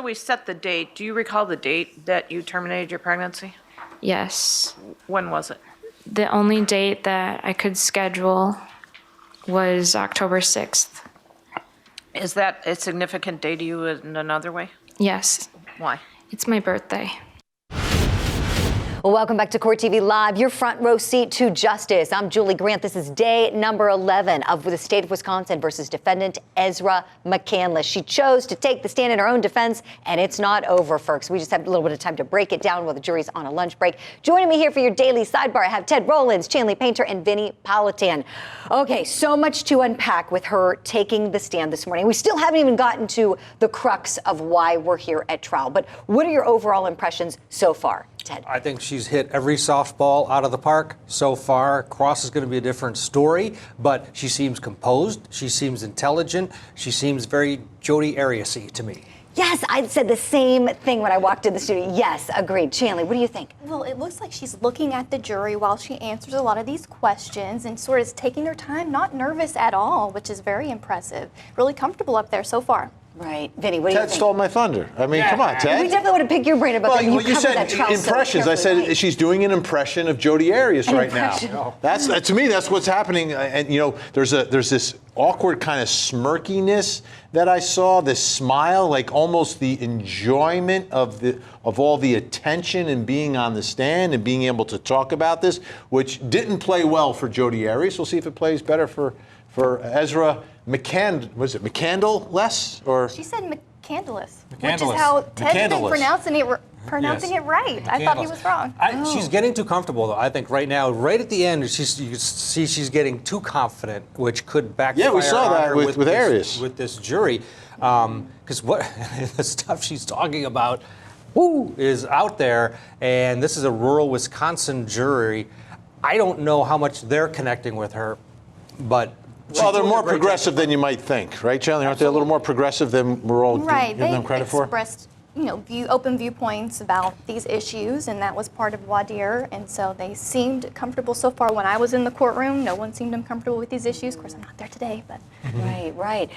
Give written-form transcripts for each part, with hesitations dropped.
we set the date, do you recall the date that you terminated your pregnancy? Yes. When was it? The only date that I could schedule was October 6th. Is that a significant day to you in another way? Yes. Why? It's my birthday. Well, welcome back to Court TV Live, your front row seat to justice. I'm Julie Grant. This is day number 11 of the state of Wisconsin versus defendant Ezra McCandless. She chose to take the stand in her own defense, and it's not over, folks. We just have a little bit of time to break it down while the jury's on a lunch break. Joining me here for your daily sidebar, I have Ted Rollins, Chanley Painter, and Vinnie Politan. Okay, so much to unpack with her taking the stand this morning. We still haven't even gotten to the crux of why we're here at trial. But what are your overall impressions so far, Ted? I think she's hit every softball out of the park so far. Cross is going to be a different story, but she seems composed. She seems intelligent. She seems very Jodi Arias-y to me. Yes, I said the same thing when I walked in the studio. Yes, agreed. Chanley, what do you think? Well, it looks like she's looking at the jury while she answers a lot of these questions and sort of is taking her time, not nervous at all, which is very impressive. Really comfortable up there so far. Right. Vinny, what do you think? Ted stole my thunder. I mean, come on, Ted. We definitely want to pick your brain about that. You said impressions. I said she's doing an impression of Jodi Arias right now. That's to me, that's what's happening. And you know, there's this awkward kind of smirkiness that I saw. This smile, like almost the enjoyment of all the attention and being on the stand and being able to talk about this, which didn't play well for Jodi Arias. We'll see if it plays better for Ezra McCandless, or she said McCandless, which is McCandless. how Ted's been McCandless. pronouncing it right. I thought he was wrong. She's getting too comfortable, though. I think right now, right at the end, you see she's getting too confident, which could backfire. Yeah, we saw on that her with Arias. with this jury, because what the stuff she's talking about, is out there, and this is a rural Wisconsin jury. I don't know how much they're connecting with her, but. Well, they're more progressive than you might think, right, Chanley? Aren't they a little more progressive than we're all giving them credit for? Right, they expressed, open viewpoints about these issues, and that was part of voir dire, and so they seemed comfortable so far. When I was in the courtroom, no one seemed uncomfortable with these issues. Of course, I'm not there today, but. Right.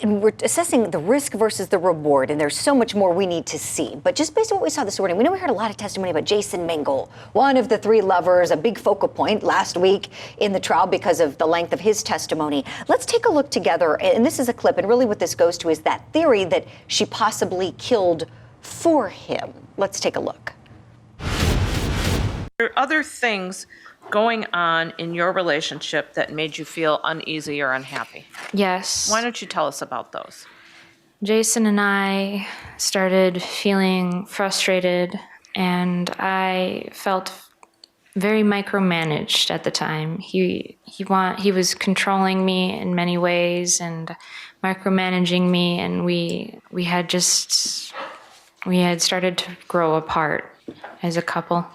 We're assessing the risk versus the reward, and there's so much more we need to see. But just based on what we saw this morning, we know we heard a lot of testimony about Jason Mingle, one of the three lovers, a big focal point last week in the trial because of the length of his testimony. Let's take a look together, and this is a clip, and really what this goes to is that theory that she possibly killed for him. Let's take a look. There are other things going on in your relationship that made you feel uneasy or unhappy. Yes. Why don't you tell us about those? Jason and I started feeling frustrated, and I felt very micromanaged at the time. He was controlling me in many ways and micromanaging me, and we had started to grow apart as a couple.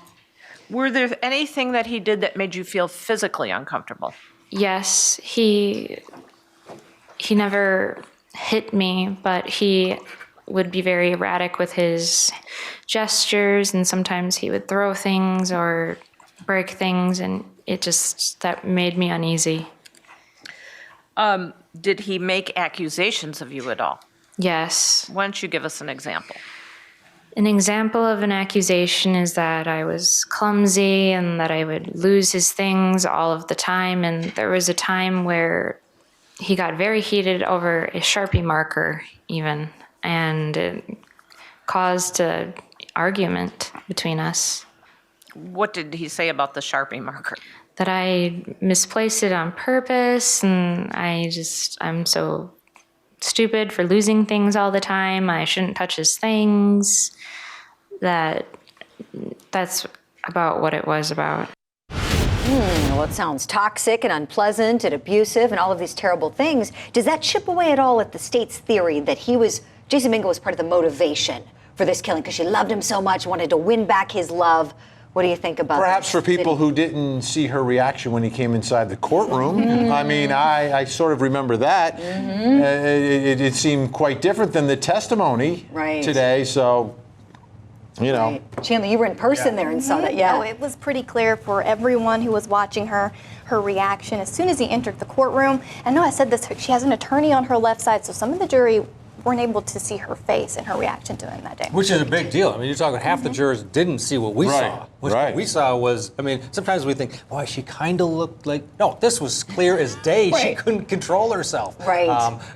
Were there anything that he did that made you feel physically uncomfortable? Yes, he never hit me, but he would be very erratic with his gestures, and sometimes he would throw things or break things, and that made me uneasy. Did he make accusations of you at all? Yes. Why don't you give us an example? An example of an accusation is that I was clumsy and that I would lose his things all of the time. And there was a time where he got very heated over a Sharpie marker even, and it caused an argument between us. What did he say about the Sharpie marker? That I misplaced it on purpose, and I'm so stupid for losing things all the time. I shouldn't touch his things. That's about what it was about. Well, it sounds toxic and unpleasant and abusive and all of these terrible things. Does that chip away at all at the state's theory that Jason Mingle was part of the motivation for this killing because she loved him so much, wanted to win back his love? What do you think about Perhaps this? for people who didn't see her reaction when he came inside the courtroom. I mean, I sort of remember that. It seemed quite different than the testimony today, so, you know. Right. Chanley, you were in person there and saw that, Oh, it was pretty clear for everyone who was watching her reaction as soon as he entered the courtroom. I know I said this, she has an attorney on her left side, so some of the jury weren't able to see her face and her reaction to him that day. Which is a big deal. I mean, you're talking half the jurors didn't see what we saw. What we saw was, I mean, sometimes we think, boy, she kind of looked like, no, this was clear as day. She couldn't control herself.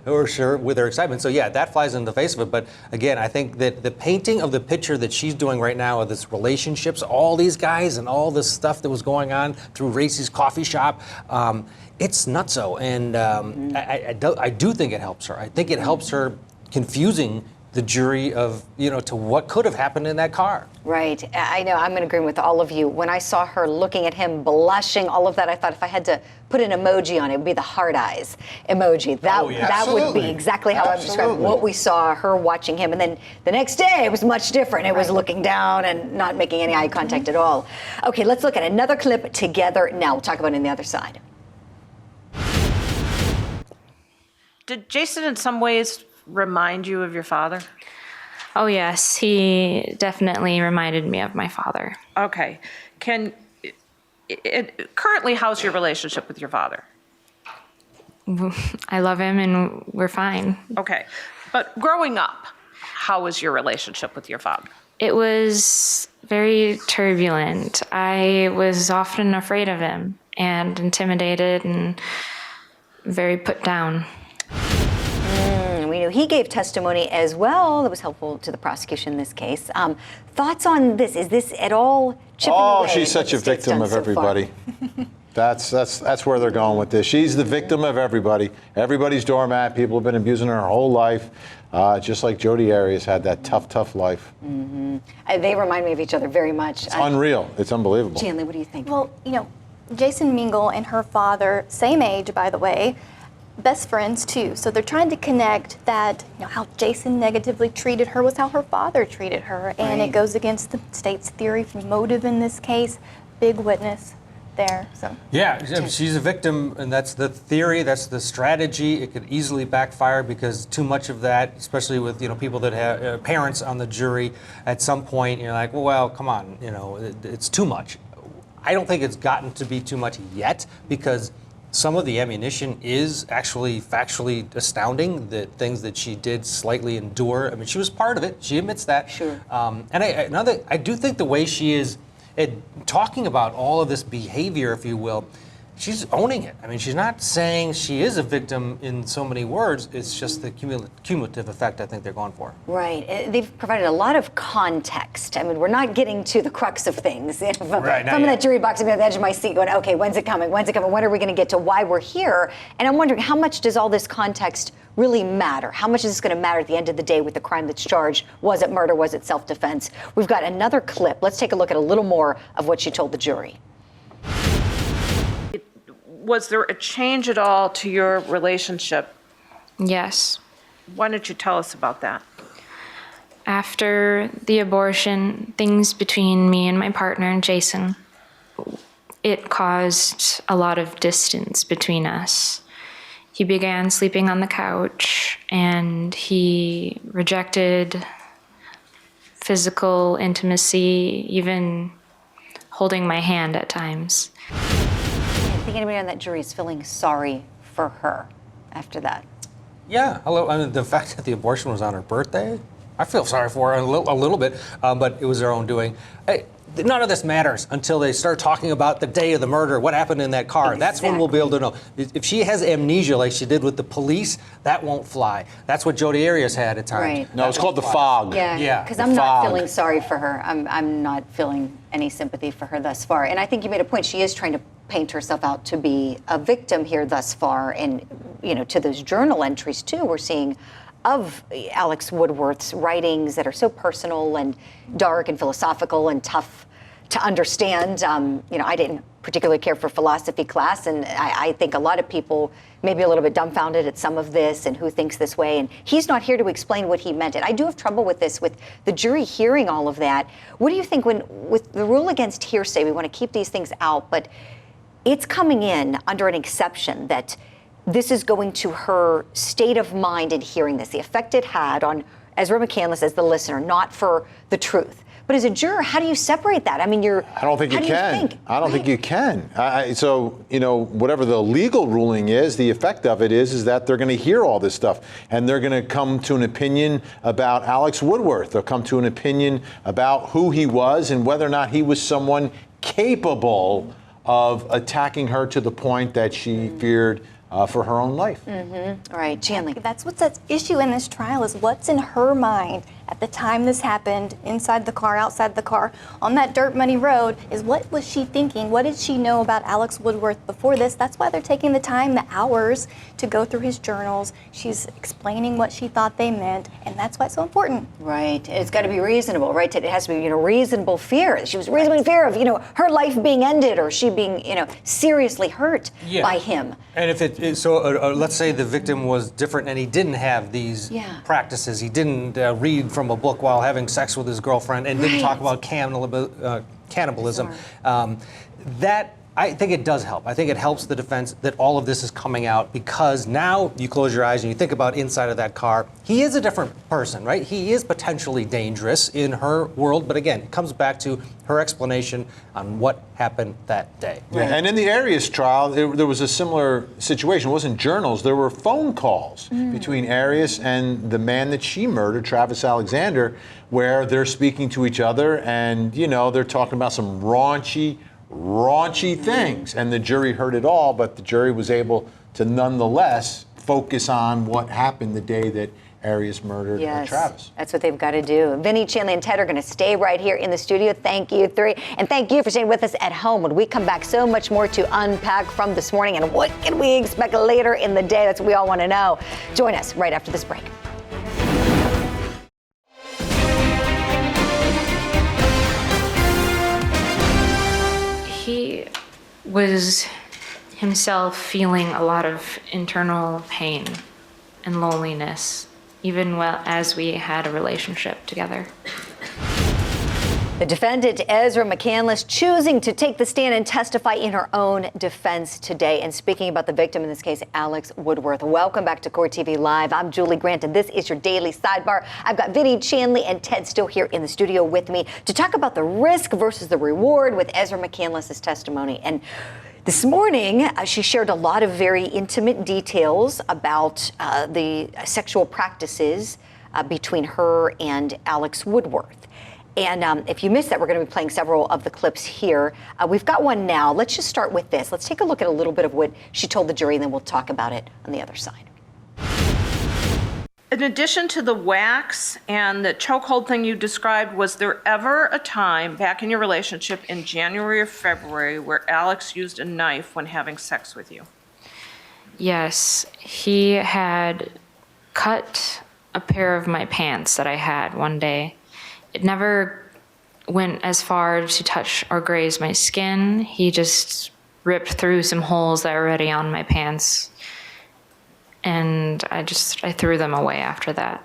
Or sure, with her excitement. So yeah, that flies in the face of it. But again, I think that the painting of the picture that she's doing right now of this relationships, all these guys and all this stuff that was going on through Racy's coffee shop, it's nutso. And I do think it helps her. I think it helps her confusing the jury of, to what could have happened in that car. Right. I know. I'm in agreement with all of you. When I saw her looking at him, blushing, all of that, I thought if I had to put an emoji on it, it would be the heart eyes emoji. That would be exactly how I would describe what we saw, her watching him. And then the next day, it was much different. It was looking down and not making any eye contact at all. Okay, let's look at another clip together now. We'll talk about it on the other side. Did Jason in some ways remind you of your father? Oh, yes. He definitely reminded me of my father. Okay. Currently, how's your relationship with your father? I love him and we're fine. Okay. But growing up, how was your relationship with your father? It was very turbulent. I was often afraid of him and intimidated and very put down. We knew he gave testimony as well that was helpful to the prosecution in this case. Thoughts on this? Is this at all chipping away? Oh, she's such a victim of everybody. That's where they're going with this. She's the victim of everybody. Everybody's doormat. People have been abusing her whole life. Just like Jodi Arias had that tough life. They remind me of each other very much. It's unreal. It's unbelievable. Chandler, what do you think? Well, Jason Mingle and her father, same age, by the way, best friends too. So they're trying to connect that, how Jason negatively treated her was how her father treated her. And it goes against the state's theory for motive in this case. Big witness there. So yeah, she's a victim, and that's the theory, that's the strategy. It could easily backfire because too much of that, especially with people that have parents on the jury, at some point you're like, well, come on, it's too much. I don't think it's gotten to be too much yet, because some of the ammunition is actually factually astounding, the things that she did slightly endure. I mean, she was part of it. She admits that. Sure. And I do think the way she is talking about all of this behavior, if you will, she's owning it. I mean, she's not saying she is a victim in so many words. It's just the cumulative effect I think they're going for. Right. They've provided a lot of context. I mean, we're not getting to the crux of things. From that jury box, I'm at the edge of my seat going, okay, when's it coming? When's it coming? When are we going to get to why we're here? And I'm wondering, how much does all this context really matter? How much is this going to matter at the end of the day with the crime that's charged? Was it murder? Was it self-defense? We've got another clip. Let's take a look at a little more of what she told the jury. Was there a change at all to your relationship? Yes. Why don't you tell us about that? After the abortion, things between me and my partner and Jason, it caused a lot of distance between us. He began sleeping on the couch, and he rejected physical intimacy, even holding my hand at times. I think anybody on that jury is feeling sorry for her after that. Yeah, I mean, the fact that the abortion was on her birthday, I feel sorry for her a little bit, but it was their own doing. Hey, none of this matters until they start talking about the day of the murder, what happened in that car. Exactly. That's when we'll be able to know. If she has amnesia like she did with the police, that won't fly. That's what Jodi Arias had at times. Right. No, it's called the fog. Yeah, because I'm not feeling sorry for her. I'm not feeling any sympathy for her thus far. And I think you made a point. She is trying to paint herself out to be a victim here thus far. And, to those journal entries, too, we're seeing of Alex Woodworth's writings that are so personal and dark and philosophical and tough to understand. I didn't particularly care for philosophy class, and I think a lot of people may be a little bit dumbfounded at some of this and who thinks this way, and he's not here to explain what he meant. And I do have trouble with this, with the jury hearing all of that. What do you think with the rule against hearsay, we want to keep these things out, but it's coming in under an exception that this is going to her state of mind in hearing this, the effect it had on Ezra McCandless as the listener, not for the truth. But But as a juror, how do you separate that? I mean, I don't think you can. I don't think you can. So, whatever the legal ruling is, the effect of it is that they're going to hear all this stuff, and they're going to come to an opinion about Alex Woodworth. They'll come to an opinion about who he was and whether or not he was someone capable of attacking her to the point that she feared for her own life. All right, Chandler. That's what's at issue in this trial, is what's in her mind at the time this happened, inside the car, outside the car, on that dirt muddy road, is what was she thinking? What did she know about Alex Woodworth before this? That's why they're taking the time, the hours, to go through his journals. She's explaining what she thought they meant, and that's why it's so important. Right. It's got to be reasonable, right? It has to be, reasonable fear. She was reasonable in fear of, her life being ended, or she being, seriously hurt by him. And if let's say the victim was different and he didn't have these practices. He didn't read from a book while having sex with his girlfriend and didn't talk about cannibalism. That, I think it does help. I think it helps the defense that all of this is coming out, because now you close your eyes and you think about inside of that car. He is a different person, right? He is potentially dangerous in her world. But again, it comes back to her explanation on what happened that day. Yeah, and in the Arias trial, there was a similar situation. It wasn't journals. There were phone calls between Arias and the man that she murdered, Travis Alexander, where they're speaking to each other and, they're talking about some raunchy things, and the jury heard it all, but the jury was able to nonetheless focus on what happened the day that Arias murdered Travis. That's what they've got to do. Vinny, Chandler, and Ted are going to stay right here in the studio. Thank you, three. And thank you for staying with us at home. When we come back, so much more to unpack from this morning, and what can we expect later in the day? That's what we all want to know. Join us right after this break. He was himself feeling a lot of internal pain and loneliness, even as we had a relationship together. The defendant, Ezra McCandless, choosing to take the stand and testify in her own defense today. And speaking about the victim in this case, Alex Woodworth. Welcome back to Court TV Live. I'm Julie Grant, and this is your daily sidebar. I've got Vinny, Chandler, and Ted still here in the studio with me to talk about the risk versus the reward with Ezra McCandless's testimony. And this morning, she shared a lot of very intimate details about the sexual practices between her and Alex Woodworth. And if you missed that, we're going to be playing several of the clips here. We've got one now. Let's just start with this. Let's take a look at a little bit of what she told the jury, and then we'll talk about it on the other side. In addition to the wax and the chokehold thing you described, was there ever a time back in your relationship in January or February where Alex used a knife when having sex with you? Yes, he had cut a pair of my pants that I had one day. It never went as far to touch or graze my skin. He just ripped through some holes that were already on my pants. And I threw them away after that.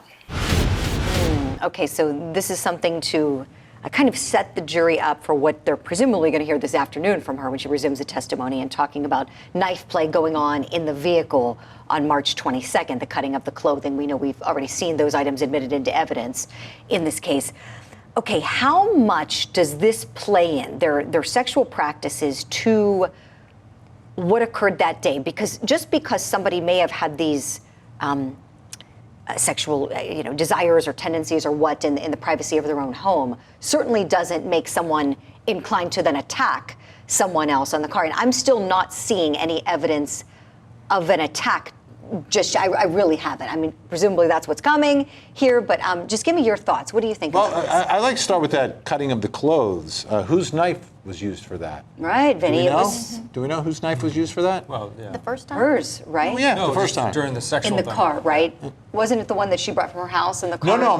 Okay, so this is something to kind of set the jury up for what they're presumably going to hear this afternoon from her when she resumes the testimony, and talking about knife play going on in the vehicle on March 22nd, the cutting of the clothing. We know we've already seen those items admitted into evidence in this case. Okay, how much does this play in, their sexual practices, to what occurred that day? Because just because somebody may have had these sexual desires or tendencies or what in the privacy of their own home certainly doesn't make someone inclined to then attack someone else on the car. And I'm still not seeing any evidence of an attack. I really haven't. I mean, presumably that's what's coming here, but just give me your thoughts. What do you think about this? I'd like to start with that cutting of the clothes. Whose knife was used for that? Right, Vinny. Do we know whose knife was used for that? Well, yeah. The first time? Hers, right? Oh, yeah, No, the first just time. during the sexual In the thing. car, right? Wasn't it the one that she brought from her house in the car? No,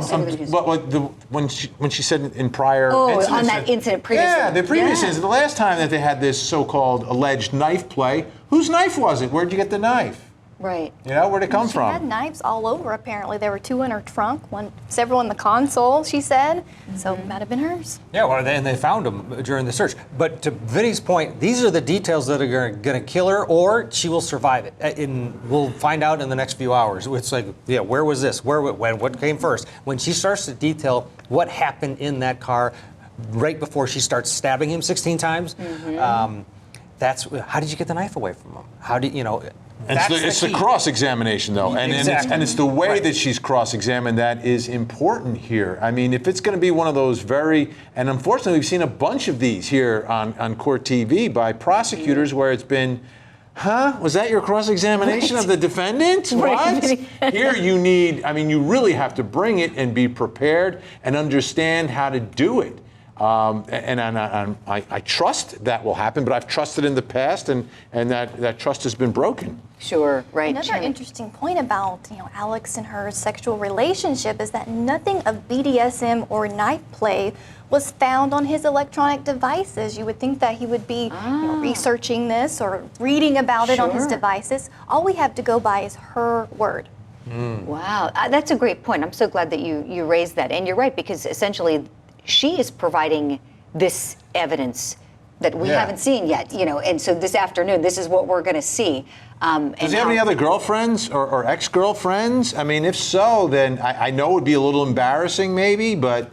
when she said in prior incidents. On that incident previously. Yeah, the previous incident. The last time that they had this so-called alleged knife play, whose knife was it? Where'd you get the knife? Right. Where'd it come She had from? knives all over, apparently. There were 2 in her trunk, several in the console, she said. So it might have been hers. Yeah, well, and they found them during the search. But to Vinny's point, these are the details that are going to kill her, or she will survive it. And we'll find out in the next few hours. It's like, where was this? When? What came first? When she starts to detail what happened in that car, right before she starts stabbing him 16 times. That's how did you get the knife away from him? How do you know? It's the cross-examination, though, and it's the way that she's cross-examined that is important here. I mean, if it's going to be one of those and unfortunately, we've seen a bunch of these here on court TV by prosecutors where it's been, was that your cross-examination of the defendant? What? Here you really have to bring it and be prepared and understand how to do it. I trust that will happen, but I've trusted in the past, and that trust has been broken. Sure, right. Another interesting point about Alex and her sexual relationship is that nothing of BDSM or knife play was found on his electronic devices. You would think that he would be researching this or reading about it on his devices. All we have to go by is her word. Wow, that's a great point. I'm so glad that you raised that, and you're right, because essentially she is providing this evidence that we haven't seen yet, and so this afternoon, this is what we're going to see. Does he have any other girlfriends or ex-girlfriends? I mean, if so, then I know it would be a little embarrassing maybe, but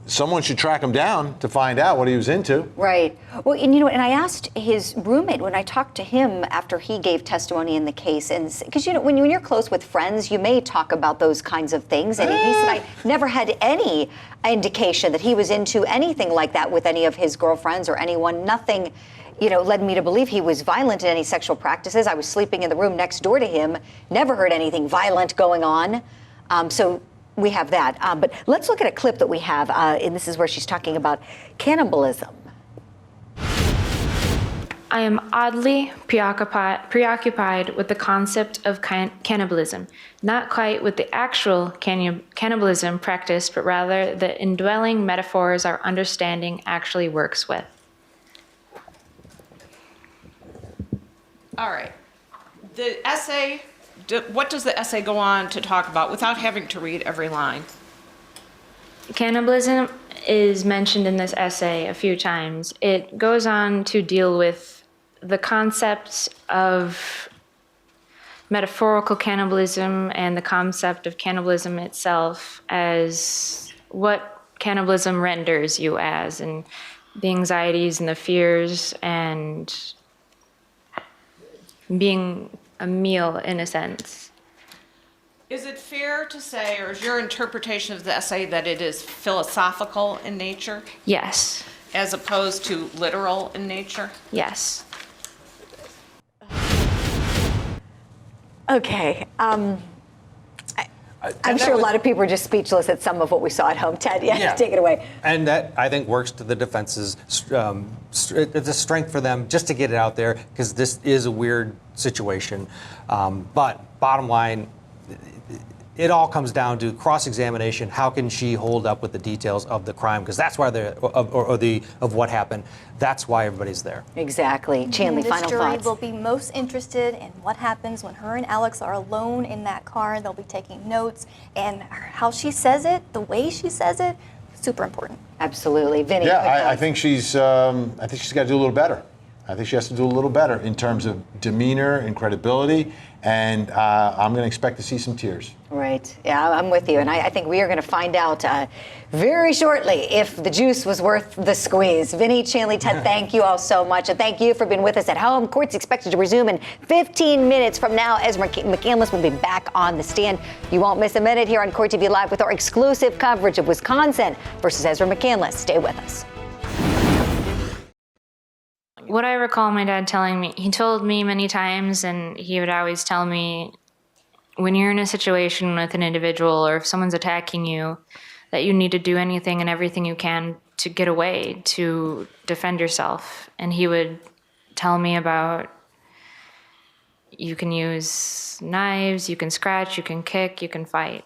someone should track him down to find out what he was into. Right. Well, and and I asked his roommate when I talked to him after he gave testimony in the case, and because when you're close with friends, you may talk about those kinds of things, and he said I never had any indication that he was into anything like that with any of his girlfriends or anyone. Nothing, led me to believe he was violent in any sexual practices. I was sleeping in the room next door to him, never heard anything violent going on. So we have that. But let's look at a clip that we have, and this is where she's talking about cannibalism. I am oddly preoccupied with the concept of cannibalism, not quite with the actual cannibalism practice, but rather the indwelling metaphors our understanding actually works with. All right. The essay, what does the essay go on to talk about without having to read every line? Cannibalism is mentioned in this essay a few times. It goes on to deal with the concept of metaphorical cannibalism and the concept of cannibalism itself as what cannibalism renders you as, and the anxieties and the fears and being a meal in a sense. Is it fair to say, or is your interpretation of the essay that it is philosophical in nature Yes. as opposed to literal in nature? Yes. Okay. I'm sure a lot of people are just speechless at some of what we saw at home. Ted, take it away. And that, I think, works to the defense's, it's a strength for them just to get it out there, because this is a weird situation. But bottom line, it all comes down to cross-examination. How can she hold up with the details of the crime? Because that's why of what happened. That's why everybody's there. Exactly. Chandler, final jury thoughts. will be most interested in what happens when her and Alex are alone in that car. They'll be taking notes, and how she says it, the way she says it, super important. Absolutely, Vinny. Yeah, I think she's got to do a little better. I think she has to do a little better in terms of demeanor and credibility, and I'm going to expect to see some tears. Right. Yeah, I'm with you. And I think we are going to find out very shortly if the juice was worth the squeeze. Vinny, Chandler, Ted, thank you all so much. And thank you for being with us at home. Court's expected to resume in 15 minutes from now. Ezra McCandless will be back on the stand. You won't miss a minute here on Court TV Live with our exclusive coverage of Wisconsin versus Ezra McCandless. Stay with us. What I recall my dad telling me, he told me many times, and he would always tell me, when you're in a situation with an individual or if someone's attacking you, that you need to do anything and everything you can to get away, to defend yourself. And he would tell me about, you can use knives, you can scratch, you can kick, you can fight.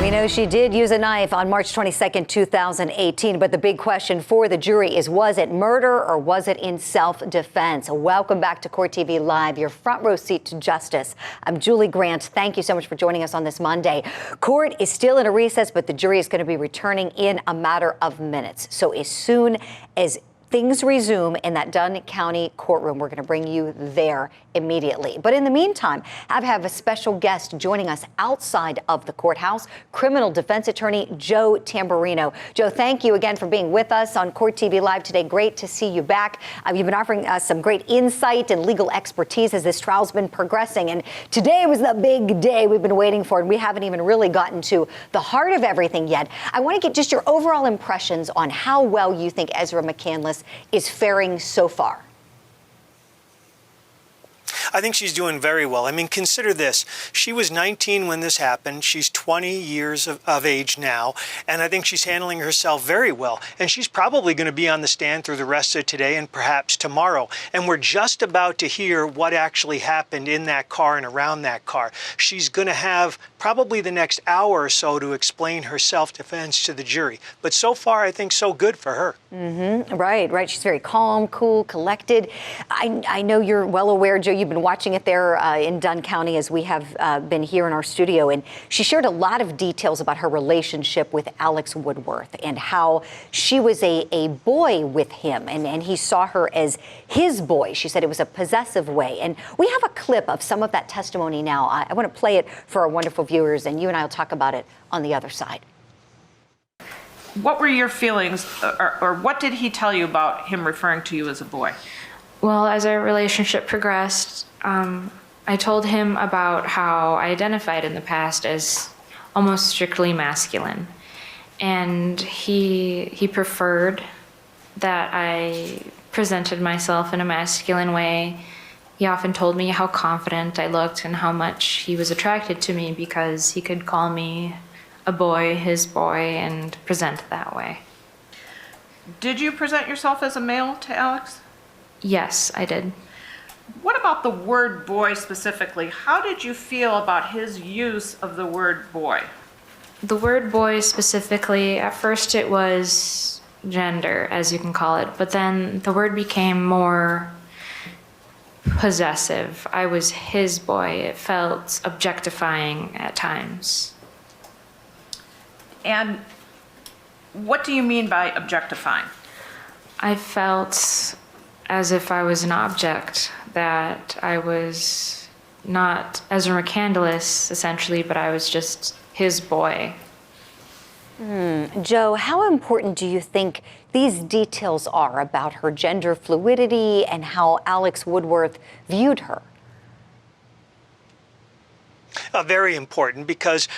We know she did use a knife on March 22nd, 2018, but the big question for the jury is, was it murder or was it in self-defense? Welcome back to Court TV Live, your front row seat to justice. I'm Julie Grant. Thank you so much for joining us on this Monday. Court is still in a recess, but the jury is going to be returning in a matter of minutes. So as soon as things resume in that Dunn County courtroom. We're going to bring you there immediately. But in the meantime, I have a special guest joining us outside of the courthouse, criminal defense attorney Joe Tamburino. Joe, thank you again for being with us on Court TV Live today. Great to see you back. You've been offering us some great insight and legal expertise as this trial's been progressing. And today was the big day we've been waiting for, and we haven't even really gotten to the heart of everything yet. I want to get just your overall impressions on how well you think Ezra McCandless is faring so far. I think she's doing very well. I mean, consider this. She was 19 when this happened. She's 20 years of age now, and I think she's handling herself very well. And she's probably going to be on the stand through the rest of today and perhaps tomorrow. And we're just about to hear what actually happened in that car and around that car. She's going to have probably the next hour or so to explain her self-defense to the jury. But so far, I think so good for her. Right. She's very calm, cool, collected. I know you're well aware, Joe, you've been watching it there in Dunn County as we have been here in our studio. And she shared a lot of details about her relationship with Alex Woodworth and how she was a boy with him and he saw her as his boy. She said it was a possessive way. And we have a clip of some of that testimony now. I want to play it for our wonderful viewers, and you and I will talk about it on the other side. What were your feelings, or what did he tell you about him referring to you as a boy? Well, as our relationship progressed, I told him about how I identified in the past as almost strictly masculine. And he preferred that I presented myself in a masculine way. He often told me how confident I looked and how much he was attracted to me because he could call me a boy, his boy, and present that way. Did you present yourself as a male to Alex? Yes, I did. What about the word boy specifically? How did you feel about his use of the word boy? The word boy specifically, at first it was gender, as you can call it, but then the word became more possessive. I was his boy. It felt objectifying at times. And what do you mean by objectifying? I felt as if I was an object, that I was not Ezra McCandless, essentially, but I was just his boy. Joe, how important do you think these details are about her gender fluidity and how Alex Woodworth viewed her? Very important, because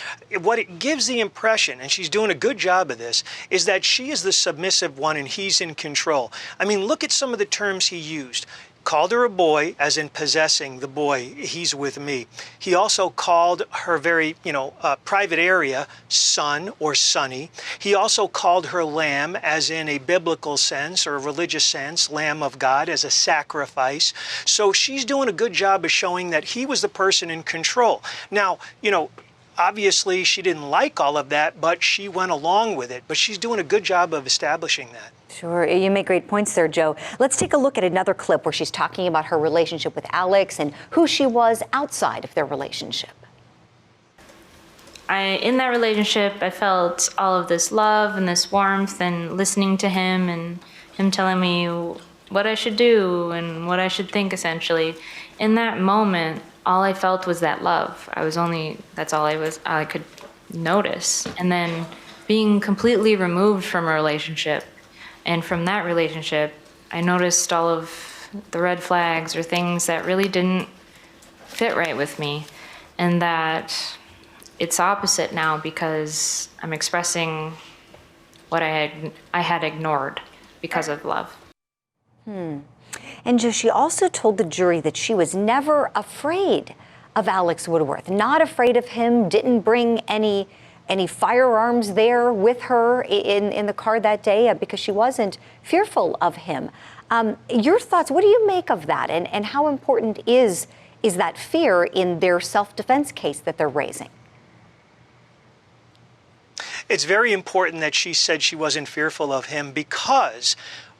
what it gives the impression, and she's doing a good job of this, is that she is the submissive one and he's in control. I mean, look at some of the terms he used. Called her a boy, as in possessing the boy, he's with me. He also called her very, private area, son or sonny. He also called her lamb, as in a biblical sense or a religious sense, lamb of God, as a sacrifice. So she's doing a good job of showing that he was the person in control. Now, obviously she didn't like all of that, but she went along with it. But she's doing a good job of establishing that. Sure, you make great points there, Joe. Let's take a look at another clip where she's talking about her relationship with Alex and who she was outside of their relationship. In that relationship, I felt all of this love and this warmth and listening to him and him telling me what I should do and what I should think, essentially. In that moment, all I felt was that love. That's all I could notice. And then being completely removed from a relationship, and from that relationship, I noticed all of the red flags or things that really didn't fit right with me, and that it's opposite now because I'm expressing what I had ignored because of love. And Joe, she also told the jury that she was never afraid of Alex Woodworth, not afraid of him, didn't bring any firearms there with her in the car that day because she wasn't fearful of him. Your thoughts, what do you make of that? And how important is that fear in their self-defense case that they're raising? It's very important that she said she wasn't fearful of him, because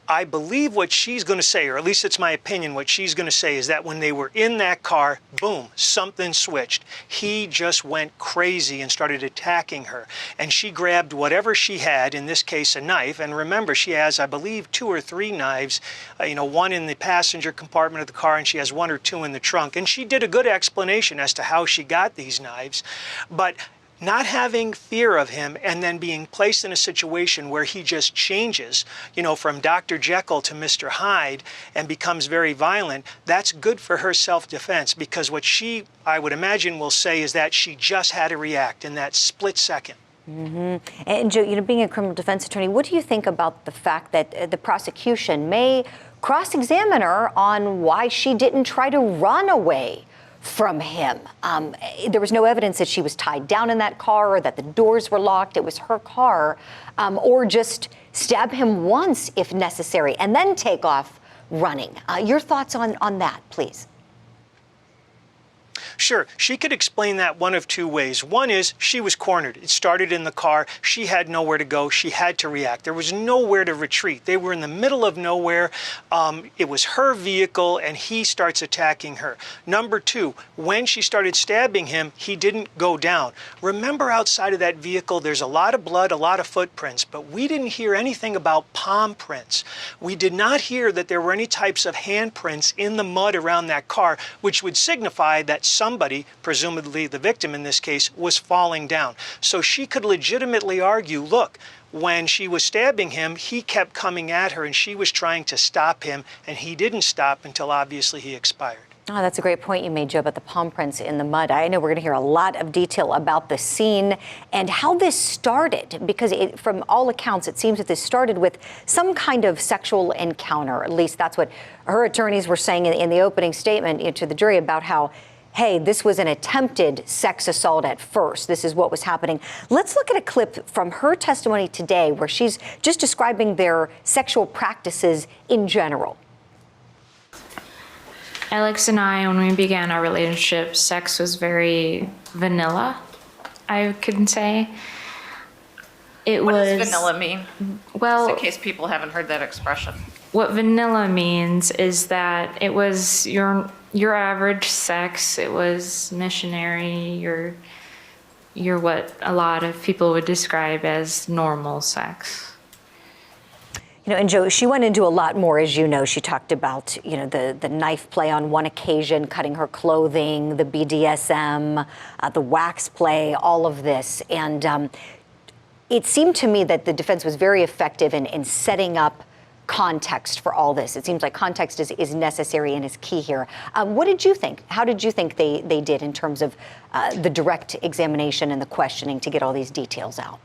I believe what she's going to say, or at least it's my opinion, what she's going to say is that when they were in that car, boom, something switched. He just went crazy and started attacking her. And she grabbed whatever she had, in this case a knife. And remember, she has, I believe, 2 or 3 knives, one in the passenger compartment of the car, and she has 1 or 2 in the trunk. And she did a good explanation as to how she got these knives. But not having fear of him and then being placed in a situation where he just changes, from Dr. Jekyll to Mr. Hyde and becomes very violent, that's good for her self-defense, because what she, I would imagine, will say is that she just had to react in that split second. Mm-hmm. And Joe, being a criminal defense attorney, what do you think about the fact that the prosecution may cross-examine her on why she didn't try to run away from him? There was no evidence that she was tied down in that car or that the doors were locked. It was her car. Or just stab him once if necessary and then take off running. Your thoughts on that, please? Sure, she could explain that one of 2 ways. One is she was cornered. It started in the car. She had nowhere to go. She had to react. There was nowhere to retreat. They were in the middle of nowhere. It was her vehicle, and he starts attacking her. Number 2, when she started stabbing him, he didn't go down. Remember, outside of that vehicle, there's a lot of blood, a lot of footprints, but we didn't hear anything about palm prints. We did not hear that there were any types of handprints in the mud around that car, which would signify that somebody, presumably the victim in this case, was falling down. So she could legitimately argue, look, when she was stabbing him, he kept coming at her and she was trying to stop him, and he didn't stop until obviously he expired. Oh, that's a great point you made, Joe, about the palm prints in the mud. I know we're going to hear a lot of detail about the scene and how this started, because from all accounts, it seems that this started with some kind of sexual encounter. At least that's what her attorneys were saying in the opening statement to the jury about how, hey, this was an attempted sex assault at first. This is what was happening. Let's look at a clip from her testimony today where she's just describing their sexual practices in general. Alex and I, when we began our relationship, sex was very vanilla, I could say. What does vanilla mean? Well, just in case people haven't heard that expression. What vanilla means is that it was your average sex. It was missionary. You're what a lot of people would describe as normal sex. And Joe, she went into a lot more, as you know. She talked about, the knife play on one occasion, cutting her clothing, the BDSM, the wax play, all of this. And it seemed to me that the defense was very effective in setting up context for all this. It seems like context is necessary and is key here. What did you think? How did you think they did in terms of the direct examination and the questioning to get all these details out?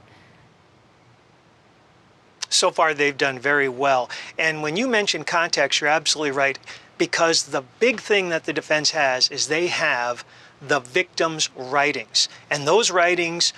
So far, they've done very well. And when you mention context, you're absolutely right, because the big thing that the defense has is they have the victim's writings. And those writings,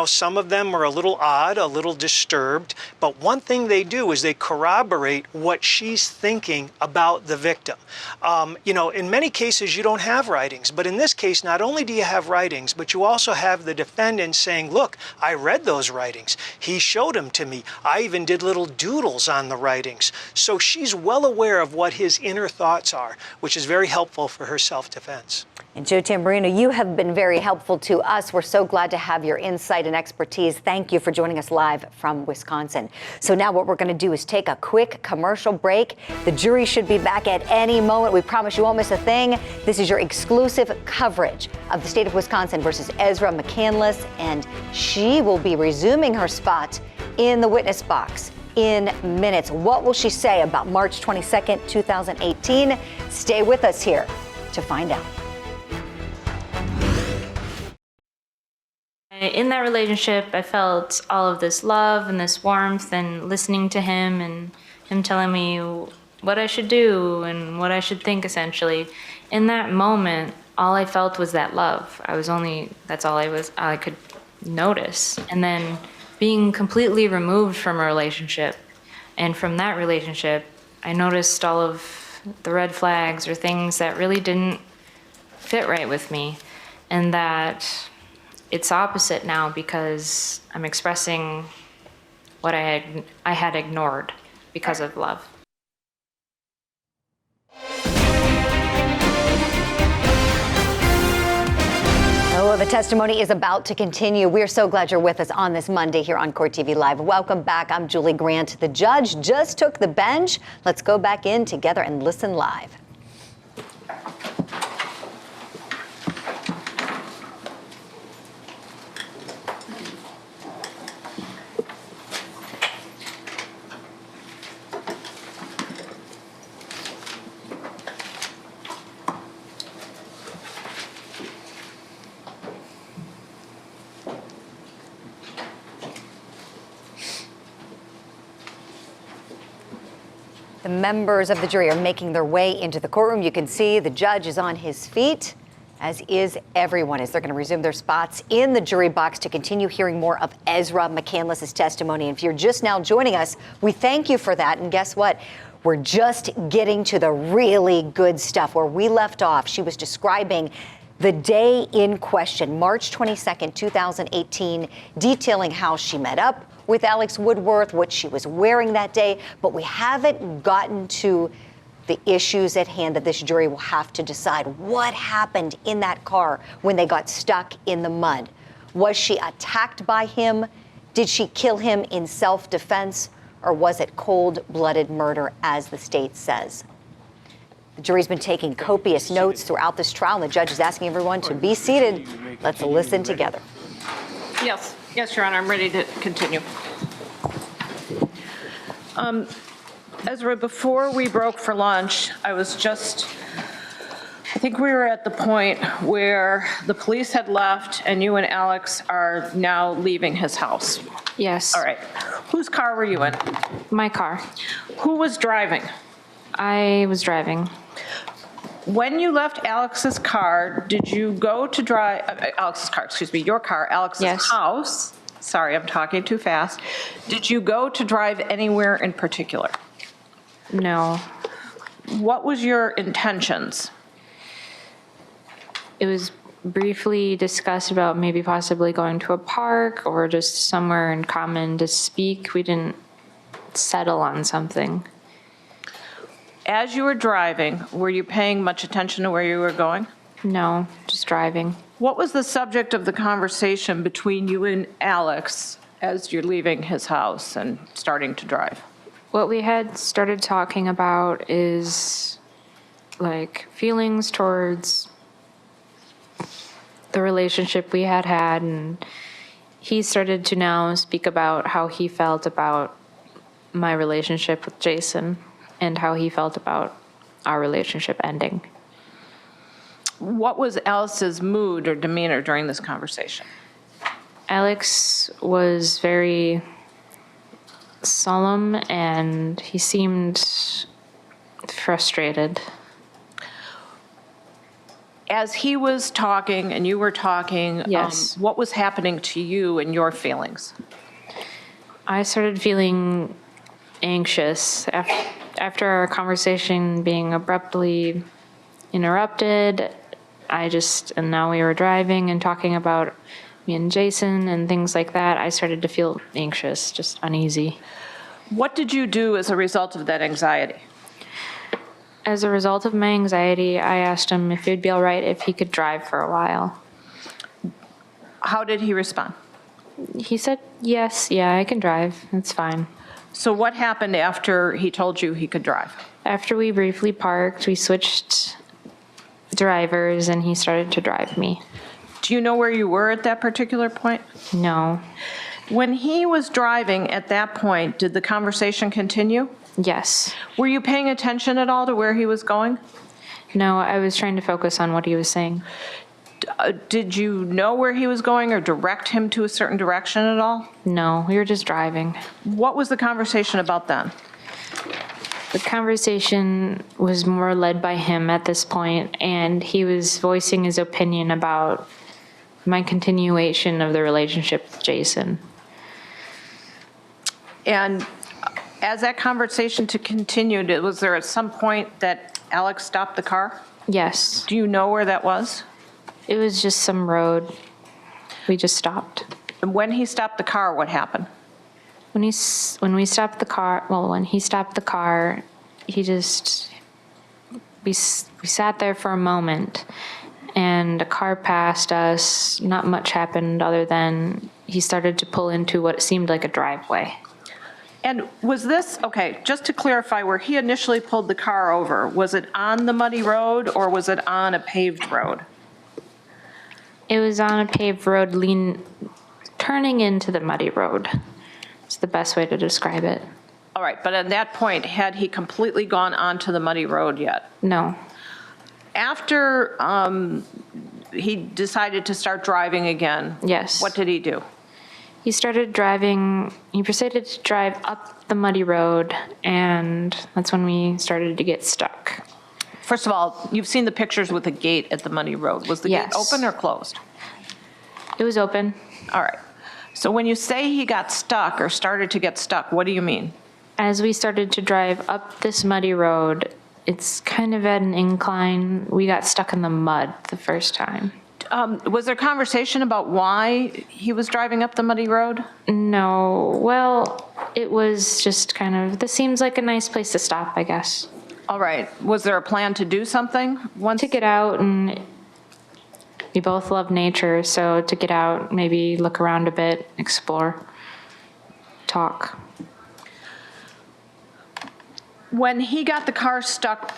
some of them are a little odd, a little disturbed, but one thing they do is they corroborate what she's thinking about the victim. In many cases you don't have writings, but in this case, not only do you have writings, but you also have the defendant saying, look, I read those writings. He showed them to me. I even did little doodles on the writings. So she's well aware of what his inner thoughts are, which is very helpful for her self-defense. And Joe Tamburino, you have been very helpful to us. We're so glad to have your insight and expertise. Thank you for joining us live from Wisconsin. So now what we're going to do is take a quick commercial break. The jury should be back at any moment. We promise you won't miss a thing. This is your exclusive coverage of the state of Wisconsin versus Ezra McCandless, and she will be resuming her spot in the witness box in minutes. What will she say about March 22nd, 2018? Stay with us here to find out. In that relationship, I felt all of this love and this warmth, and listening to him and him telling me what I should do and what I should think, essentially. In that moment, all I felt was that love. That's all I could notice. And then being completely removed from a relationship, and from that relationship, I noticed all of the red flags or things that really didn't fit right with me, and that it's opposite now because I'm expressing what I had ignored because of love. Oh, the testimony is about to continue. We're so glad you're with us on this Monday here on Court TV Live. Welcome back. I'm Julie Grant. The judge just took the bench. Let's go back in together and listen live. The members of the jury are making their way into the courtroom. You can see the judge is on his feet, as is everyone, as they're going to resume their spots in the jury box to continue hearing more of Ezra McCandless's testimony. And if you're just now joining us, we thank you for that. And guess what? We're just getting to the really good stuff. Where we left off, she was describing the day in question, March 22nd, 2018, detailing how she met up with Alex Woodworth, what she was wearing that day, but we haven't gotten to the issues at hand that this jury will have to decide. What happened in that car when they got stuck in the mud? Was she attacked by him? Did she kill him in self-defense? Or was it cold-blooded murder, as the state says? The jury's been taking copious notes throughout this trial, and the judge is asking everyone to be seated. Let's listen together. Yes, yes, Your Honor, I'm ready to continue. Ezra, before we broke for lunch, I think we were at the point where the police had left and you and Alex are now leaving his house. Yes. All right. Whose car were you in? My car. Who was driving? I was driving. When you left Alex's car, did you go to drive, Alex's car, excuse me, your car, Alex's Yes. house? Sorry, I'm talking too fast. Did you go to drive anywhere in particular? No. What was your intentions? It was briefly discussed about maybe possibly going to a park or just somewhere in common to speak. We didn't settle on something. As you were driving, were you paying much attention to where you were going? No, just driving. What was the subject of the conversation between you and Alex as you're leaving his house and starting to drive? What we had started talking about is like feelings towards the relationship we had had, and he started to now speak about how he felt about my relationship with Jason and how he felt about our relationship ending. What was Alice's mood or demeanor during this conversation? Alex was very solemn and he seemed frustrated. As he was talking and you were talking, Yes. what was happening to you and your feelings? I started feeling anxious after our conversation being abruptly interrupted. And now we were driving and talking about me and Jason and things like that. I started to feel anxious, just uneasy. What did you do as a result of that anxiety? As a result of my anxiety, I asked him if it'd be all right if he could drive for a while. How did he respond? He said, yes, yeah, I can drive. It's fine. So what happened after he told you he could drive? After we briefly parked, we switched drivers and he started to drive me. Do you know where you were at that particular point? No. When he was driving at that point, did the conversation continue? Yes. Were you paying attention at all to where he was going? No, I was trying to focus on what he was saying. Did you know where he was going or direct him to a certain direction at all? No, we were just driving. What was the conversation about then? The conversation was more led by him at this point, and he was voicing his opinion about my continuation of the relationship with Jason. And as that conversation continued, was there at some point that Alex stopped the car? Yes. Do you know where that was? It was just some road. We just stopped. And when he stopped the car, what happened? When we stopped the car, when he stopped the car, we sat there for a moment, and a car passed us. Not much happened other than he started to pull into what seemed like a driveway. And was this, okay, just to clarify, where he initially pulled the car over, was it on the muddy road or was it on a paved road? It was on a paved road, turning into the muddy road. It's the best way to describe it. All right, but at that point, had he completely gone onto the muddy road yet? No. After he decided to start driving again? Yes. What did he do? He proceeded to drive up the muddy road, and that's when we started to get stuck. First of all, you've seen the pictures with the gate at the muddy road. Was the Yes. gate open or closed? It was open. All right. So when you say he got stuck or started to get stuck, what do you mean? As we started to drive up this muddy road, it's kind of at an incline. We got stuck in the mud the first time. Was there conversation about why he was driving up the muddy road? No, well, it was just kind of, this seems like a nice place to stop, I guess. All right. Was there a plan to do something once? To get out, and we both love nature, so to get out, maybe look around a bit, explore, talk. When he got the car stuck,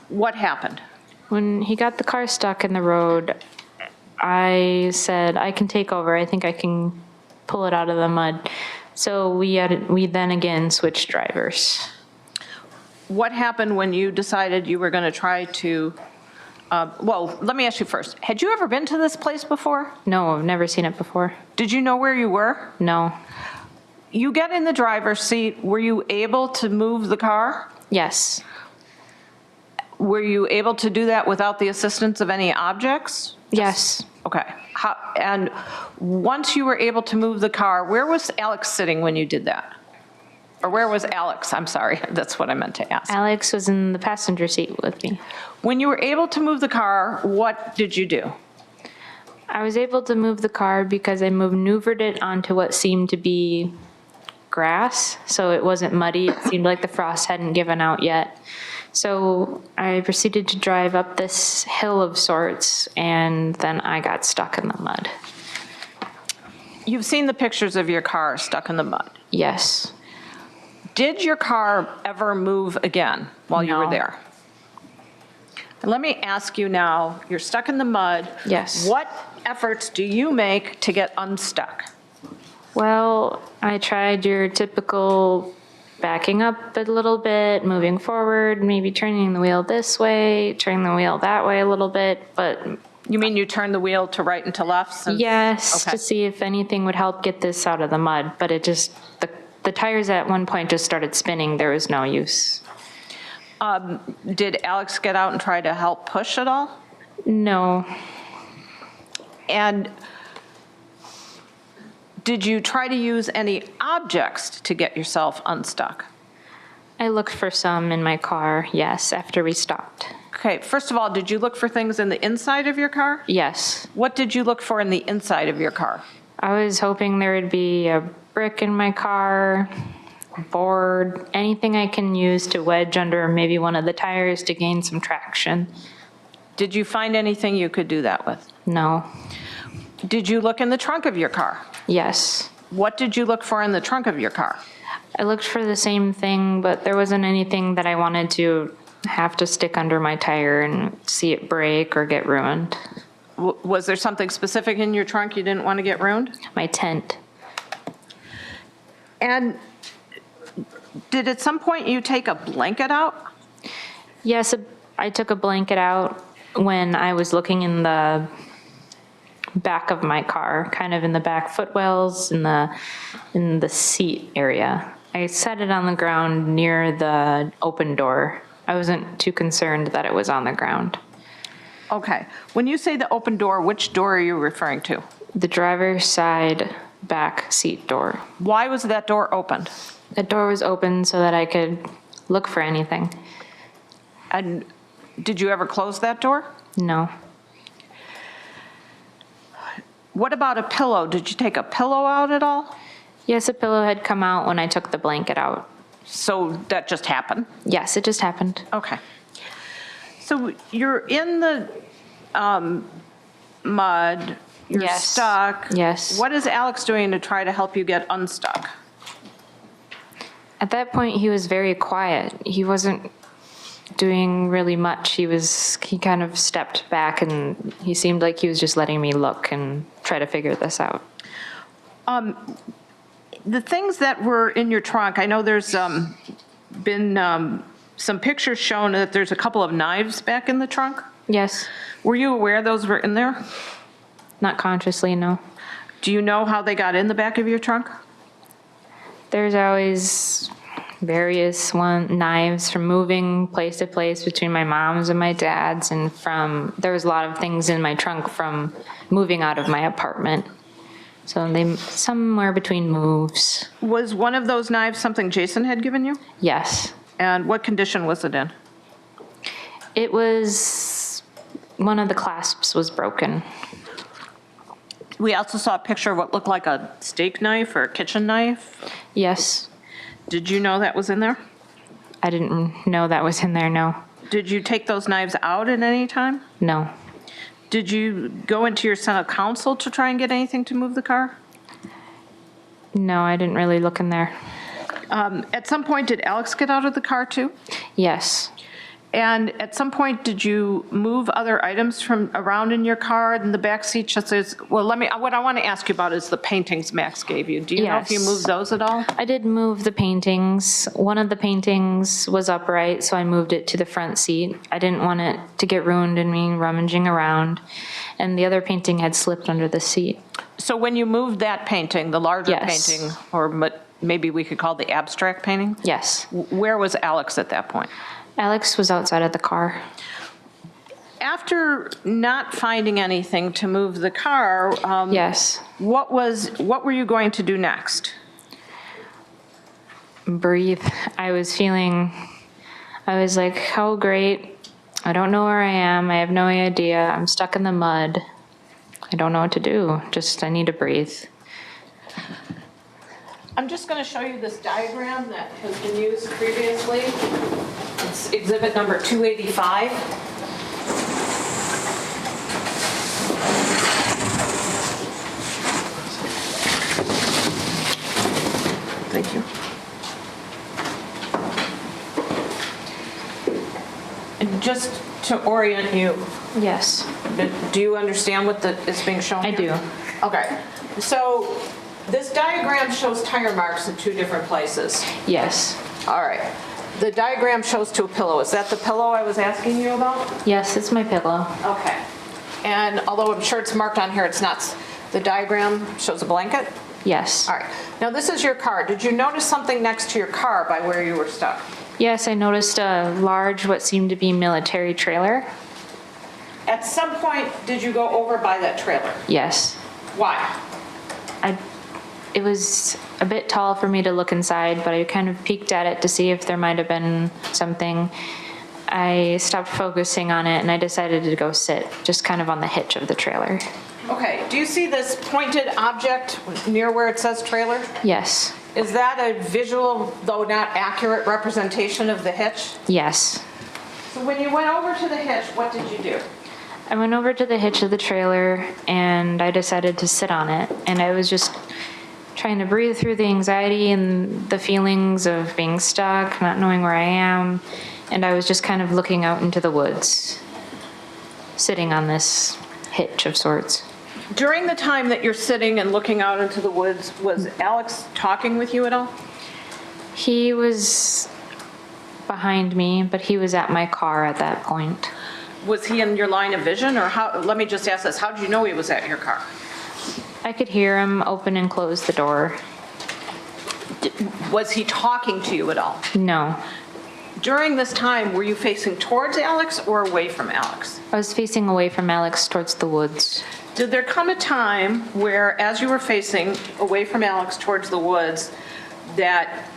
what happened? When he got the car stuck in the road, I said, I can take over. I think I can pull it out of the mud. So we then again switched drivers. What happened when you decided you were going to try to, well, let me ask you first. Had you ever been to this place before? No, I've never seen it before. Did you know where you were? No. You get in the driver's seat. Were you able to move the car? Yes. Were you able to do that without the assistance of any objects? Yes. Okay. And once you were able to move the car, where was Alex sitting when you did that? Or where was Alex? I'm sorry. That's what I meant to ask. Alex was in the passenger seat with me. When you were able to move the car, what did you do? I was able to move the car because I maneuvered it onto what seemed to be grass, so it wasn't muddy. It seemed like the frost hadn't given out yet. So I proceeded to drive up this hill of sorts, and then I got stuck in the mud. You've seen the pictures of your car stuck in the mud. Yes. Did your car ever move again while you were No. there? Let me ask you now, you're stuck in the mud. Yes. What efforts do you make to get unstuck? Well, I tried your typical backing up a little bit, moving forward, maybe turning the wheel this way, turning the wheel that way a little bit, but You mean you turn the wheel to right and to left? yes, Okay. to see if anything would help get this out of the mud, but it just, the tires at one point just started spinning. There was no use. Did Alex get out and try to help push at all? No. And did you try to use any objects to get yourself unstuck? I looked for some in my car, yes, after we stopped. Okay, first of all, did you look for things in the inside of your car? Yes. What did you look for in the inside of your car? I was hoping there would be a brick in my car, a board, anything I can use to wedge under maybe one of the tires to gain some traction. Did you find anything you could do that with? No. Did you look in the trunk of your car? Yes. What did you look for in the trunk of your car? I looked for the same thing, but there wasn't anything that I wanted to have to stick under my tire and see it break or get ruined. Was there something specific in your trunk you didn't want to get ruined? My tent. And did at some point you take a blanket out? Yes, I took a blanket out when I was looking in the back of my car, kind of in the back footwells, in the seat area. I set it on the ground near the open door. I wasn't too concerned that it was on the ground. Okay. When you say the open door, which door are you referring to? The driver's side back seat door. Why was that door opened? The door was open so that I could look for anything. And did you ever close that door? No. What about a pillow? Did you take a pillow out at all? Yes, a pillow had come out when I took the blanket out. So that just happened? Yes, it just happened. Okay. So you're in the mud, you're Yes. stuck. Yes. What is Alex doing to try to help you get unstuck? At that point, he was very quiet. He wasn't doing really much. He kind of stepped back, and he seemed like he was just letting me look and try to figure this out. The things that were in your trunk, I know there's been some pictures shown that there's a couple of knives back in the trunk. Yes. Were you aware those were in there? Not consciously, no. Do you know how they got in the back of your trunk? There's always various knives from moving place to place between my mom's and my dad's, and there was a lot of things in my trunk from moving out of my apartment. So somewhere between moves. Was one of those knives something Jason had given you? Yes. And what condition was it in? It was, one of the clasps was broken. We also saw a picture of what looked like a steak knife or a kitchen knife. Yes. Did you know that was in there? I didn't know that was in there, no. Did you take those knives out at any time? No. Did you go into your Senate council to try and get anything to move the car? No, I didn't really look in there. At some point, did Alex get out of the car too? Yes. And at some point, did you move other items from around in your car in the back seat? Just as, well, what I want to ask you about is the paintings Max gave you. Do you know if you Yes. moved those at all? I did move the paintings. One of the paintings was upright, so I moved it to the front seat. I didn't want it to get ruined in me rummaging around. And the other painting had slipped under the seat. So when you moved that painting, the larger Yes. painting, or maybe we could call it the abstract painting, Yes. where was Alex at that point? Alex was outside of the car. After not finding anything to move the car, Yes. what were you going to do next? Breathe. I was like, oh, great. I don't know where I am. I have no idea. I'm stuck in the mud. I don't know what to do. I need to breathe. I'm just going to show you this diagram that has been used previously. It's exhibit number 285. Thank you. And just to orient you, Yes. do you understand what is being shown I here? do. Okay. So this diagram shows tire marks in two different places. Yes. All right. The diagram shows to a pillow. Is that the pillow I was asking you about? Yes, it's my pillow. Okay. And although I'm sure it's marked on here, it's not. The diagram shows a blanket? Yes. All right. Now this is your car. Did you notice something next to your car by where you were stuck? Yes, I noticed a large, what seemed to be military trailer. At some point, did you go over by that trailer? Yes. Why? It was a bit tall for me to look inside, but I kind of peeked at it to see if there might have been something. I stopped focusing on it and I decided to go sit just kind of on the hitch of the trailer. Okay. Do you see this pointed object near where it says trailer? Yes. Is that a visual, though not accurate, representation of the hitch? Yes. So when you went over to the hitch, what did you do? I went over to the hitch of the trailer and I decided to sit on it. And I was just trying to breathe through the anxiety and the feelings of being stuck, not knowing where I am. And I was just kind of looking out into the woods, sitting on this hitch of sorts. During the time that you're sitting and looking out into the woods, was Alex talking with you at all? He was behind me, but he was at my car at that point. Was he in your line of vision, or how? Let me just ask this: how did you know he was at your car? I could hear him open and close the door. Was he talking to you at all? No, During this time, were you facing towards Alex or away from Alex? I was facing away from Alex towards the woods. Did there come a time where, as you were facing away from Alex towards the woods, that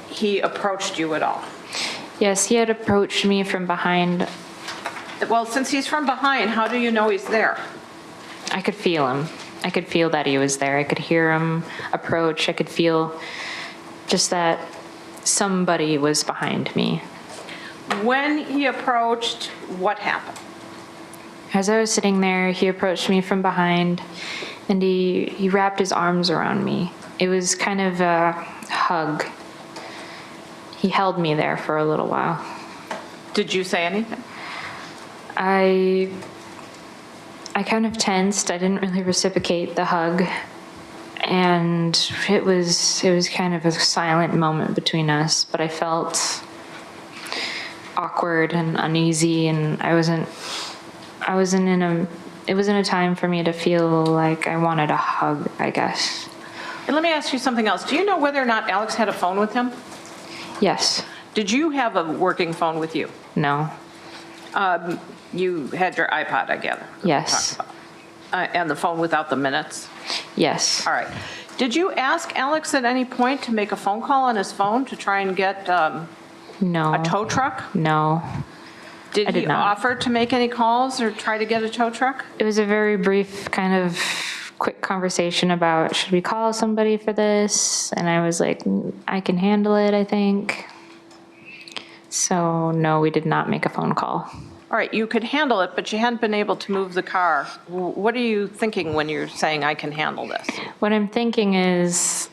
he approached you at all? Yes, he had approached me from behind. Well, since he's from behind, how do you know he's there? I could feel him. I could feel that he was there. I could hear him approach. I could feel just that somebody was behind me. When he approached, what happened? As I was sitting there, he approached me from behind, and he wrapped his arms around me. It was kind of a hug. He held me there for a little while. Did you say anything? I kind of tensed. I didn't really reciprocate the hug. And it was kind of a silent moment between us, but I felt awkward and uneasy, and it wasn't a time for me to feel like I wanted a hug, I guess. And let me ask you something else. Do you know whether or not Alex had a phone with him? Yes. Did you have a working phone with you? No. You had your iPod, I gather. Yes. And the phone without the minutes? Yes. All right. Did you ask Alex at any point to make a phone call on his phone to try and get No. a tow truck? No. Did I did he not. offer to make any calls or try to get a tow truck? It was a very brief kind of quick conversation about, should we call somebody for this? And I was like, I can handle it, I think. So no, we did not make a phone call. All right, you could handle it, but you hadn't been able to move the car. What are you thinking when you're saying, I can handle this? What I'm thinking is,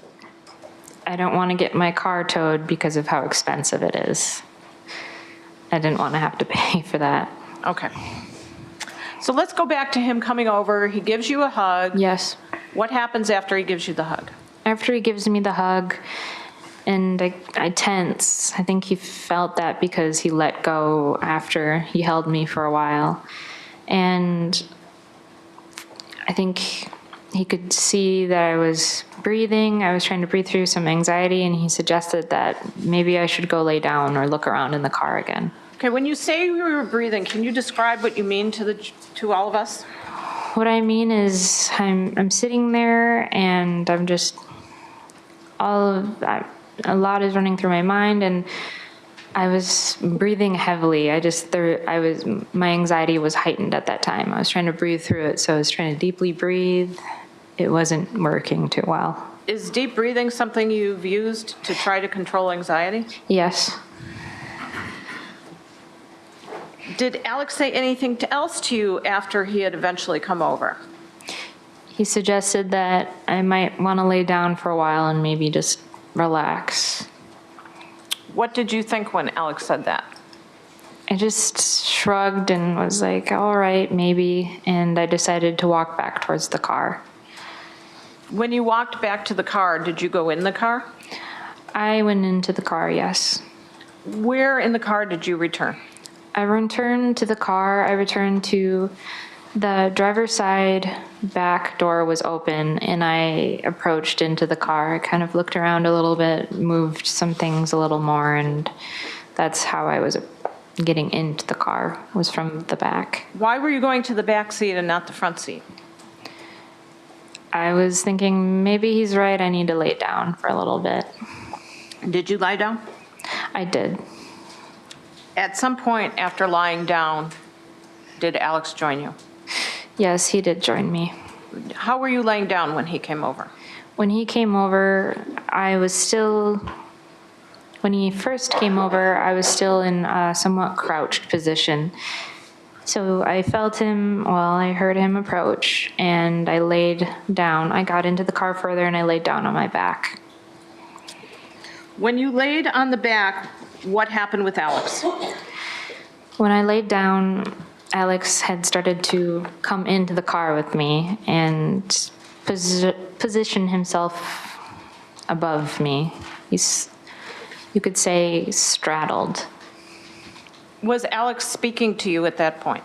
I don't want to get my car towed because of how expensive it is. I didn't want to have to pay for that. Okay. So let's go back to him coming over. He gives you a hug. Yes. What happens after he gives you the hug? After he gives me the hug, and I tense. I think he felt that because he let go after he held me for a while. And I think he could see that I was breathing. I was trying to breathe through some anxiety, and he suggested that maybe I should go lay down or look around in the car again. Okay, when you say you were breathing, can you describe what you mean to all of us? What I mean is I'm sitting there, and I'm just a lot is running through my mind, and I was breathing heavily. My anxiety was heightened at that time. I was trying to breathe through it, so I was trying to deeply breathe. It wasn't working too well. Is deep breathing something you've used to try to control anxiety? Yes. Did Alex say anything else to you after he had eventually come over? He suggested that I might want to lay down for a while and maybe just relax. What did you think when Alex said that? I just shrugged and was like, all right, maybe, and I decided to walk back towards the car. When you walked back to the car, did you go in the car? I went into the car, yes. Where in the car did you return? I returned to the car. I returned to the driver's side back door was open, and I approached into the car. I kind of looked around a little bit, moved some things a little more, and that's how I was getting into the car, was from the back. Why were you going to the back seat and not the front seat? I was thinking, maybe he's right, I need to lay down for a little bit. Did you lie down? I did. At some point after lying down, did Alex join you? Yes, he did join me. How were you laying down when he came over? When he came over, when he first came over, I was still in a somewhat crouched position. So I felt him, I heard him approach, and I laid down. I got into the car further, and I laid down on my back. When you laid on the back, what happened with Alex? When I laid down, Alex had started to come into the car with me and position himself above me. You could say, straddled. Was Alex speaking to you at that point?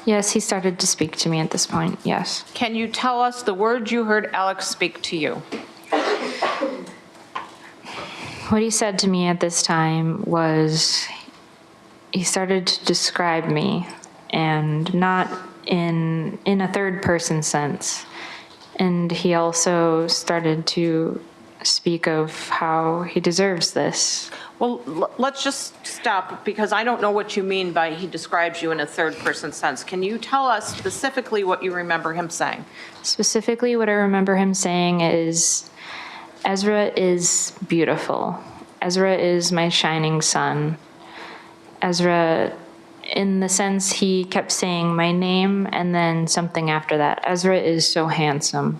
Yes, he started to speak to me at this point, yes. Can you tell us the words you heard Alex speak to you? What he said to me at this time was, he started to describe me, and not in a third person sense. And he also started to speak of how he deserves this. Well, let's just stop, because I don't know what you mean by he describes you in a third-person sense. Can you tell us specifically what you remember him saying? Specifically, what I remember him saying is, Ezra is beautiful. Ezra is my shining sun. Ezra, in the sense he kept saying my name and then something after that. Ezra is so handsome.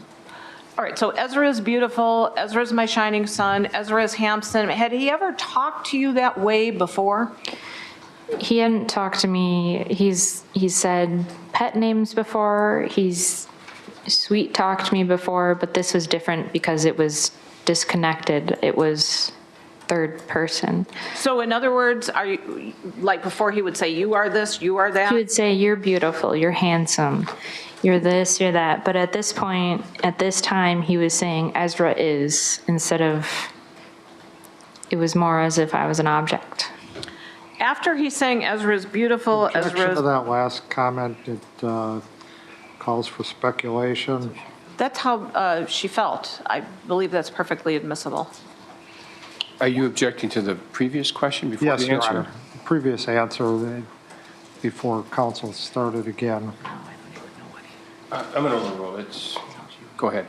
All right, so Ezra is beautiful, Ezra is my shining sun, Ezra is handsome. Had he ever talked to you that way before? He hadn't talked to me. He's said pet names before. He's sweet talked me before, but this was different because it was disconnected. It was third person. So in other words, are you, like before he would say, you are this, you are that? He would say, you're beautiful, you're handsome, you're this, you're that. But at this point, at this time, he was saying Ezra is, instead of, it was more as if I was an object. After he's saying Ezra is beautiful, Objection Ezra to is, that last comment, it calls for speculation. that's how she felt. I believe that's perfectly admissible. Are you objecting to the previous question before Yes, the Your answer? Honor. Previous answer before counsel started again. I'm going to overrule it. Go ahead.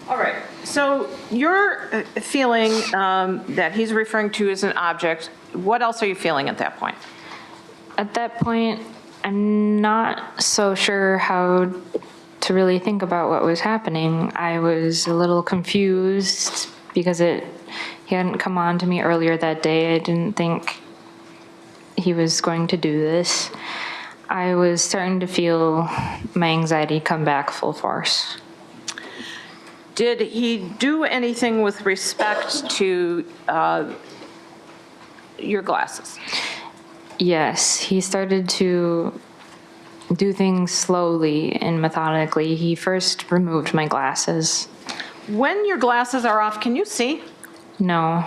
All right, so you're feeling that he's referring to as an object. What else are you feeling at that point? At that point, I'm not so sure how to really think about what was happening. I was a little confused because he hadn't come on to me earlier that day. I didn't think he was going to do this. I was starting to feel my anxiety come back full force. Did he do anything with respect to your glasses? Yes, he started to do things slowly and methodically. He first removed my glasses. When your glasses are off, can you see? No,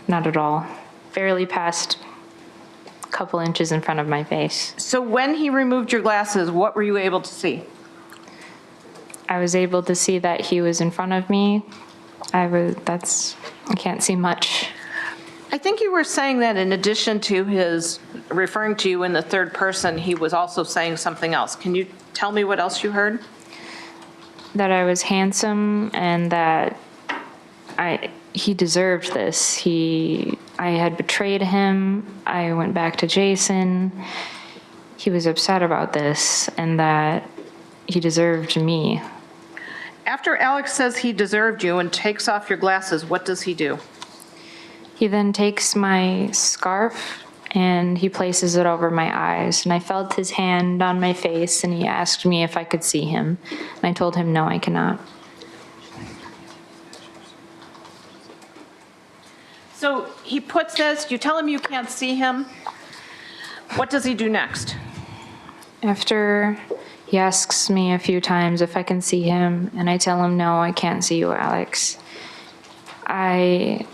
not at all. Barely past a couple inches in front of my face. So when he removed your glasses, what were you able to see? I was able to see that he was in front of me. I can't see much. I think you were saying that in addition to his referring to you in the third person, he was also saying something else. Can you tell me what else you heard? That I was handsome and that he deserved this. I had betrayed him. I went back to Jason. He was upset about this and that he deserved me. After Alex says he deserved you and takes off your glasses, what does he do? He then takes my scarf and he places it over my eyes. And I felt his hand on my face and he asked me if I could see him. And I told him, no, I cannot. So he puts this, you tell him you can't see him. What does he do next? After he asks me a few times if I can see him, and I tell him, no, I can't see you, Alex. I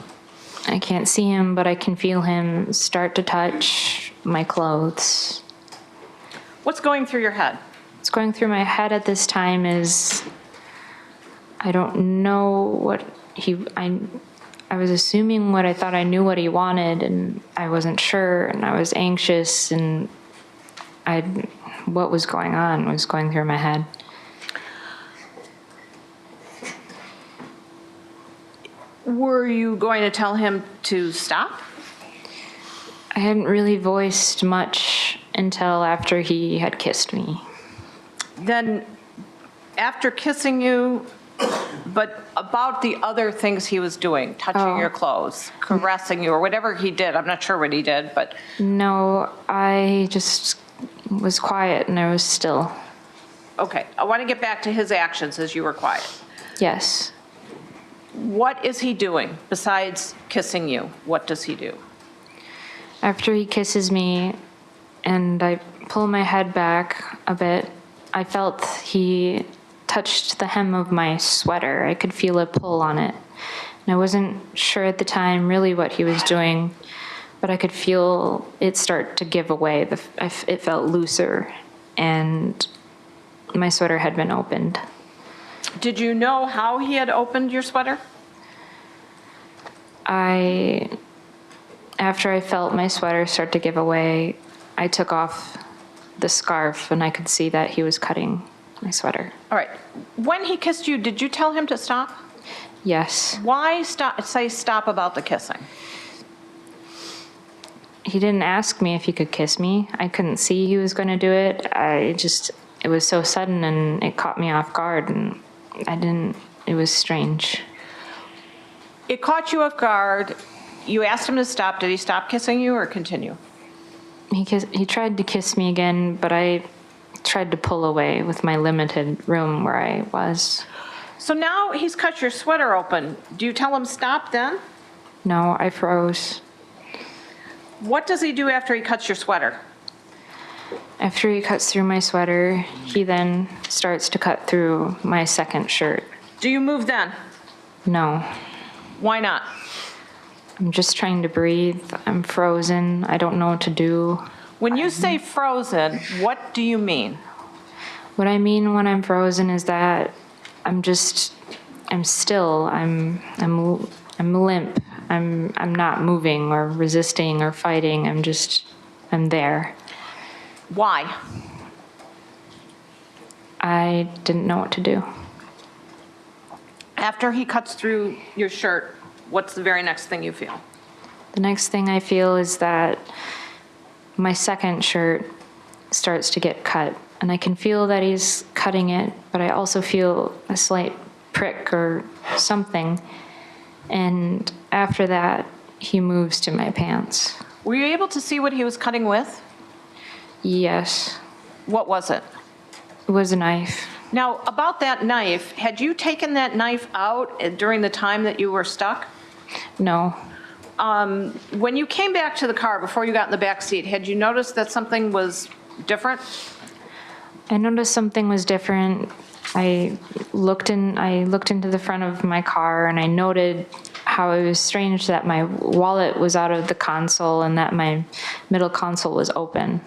can't see him, but I can feel him start to touch my clothes. What's going through your head? What's going through my head at this time is, I don't know what I was assuming what I thought I knew what he wanted, and I wasn't sure, and I was anxious, and what was going on was going through my head. Were you going to tell him to stop? I hadn't really voiced much until after he had kissed me. Then, after kissing you, but about the other things he was doing, touching your clothes, caressing you, or whatever he did. I'm not sure what he did, but. No, I just was quiet and I was still. Okay, I want to get back to his actions as you were quiet. Yes. What is he doing besides kissing you? What does he do? After he kisses me and I pull my head back a bit, I felt he touched the hem of my sweater. I could feel a pull on it. And I wasn't sure at the time really what he was doing, but I could feel it start to give away. It felt looser, and my sweater had been opened. Did you know how he had opened your sweater? After I felt my sweater start to give away, I took off the scarf and I could see that he was cutting my sweater. All right. When he kissed you, did you tell him to stop? Yes. Why say stop about the kissing? He didn't ask me if he could kiss me. I couldn't see he was going to do it. It was so sudden and it caught me off guard and it was strange. It caught you off guard. You asked him to stop. Did he stop kissing you or continue? He tried to kiss me again, but I tried to pull away with my limited room where I was. So now he's cut your sweater open. Do you tell him stop then? No, I froze. What does he do after he cuts your sweater? After he cuts through my sweater, he then starts to cut through my second shirt. Do you move then? No, Why not? I'm just trying to breathe. I'm frozen. I don't know what to do. When you say frozen, what do you mean? What I mean when I'm frozen is that I'm still. I'm limp. I'm not moving or resisting or fighting. I'm there. Why? I didn't know what to do. After he cuts through your shirt, what's the very next thing you feel? The next thing I feel is that my second shirt starts to get cut, and I can feel that he's cutting it, but I also feel a slight prick or something. And after that, he moves to my pants. Were you able to see what he was cutting with? Yes, What was it? it was a knife. Now, about that knife, had you taken that knife out during the time that you were stuck? No, When you came back to the car before you got in the back seat, had you noticed that something was different? I noticed something was different. I looked into the front of my car and I noted how it was strange that my wallet was out of the console and that my middle console was open.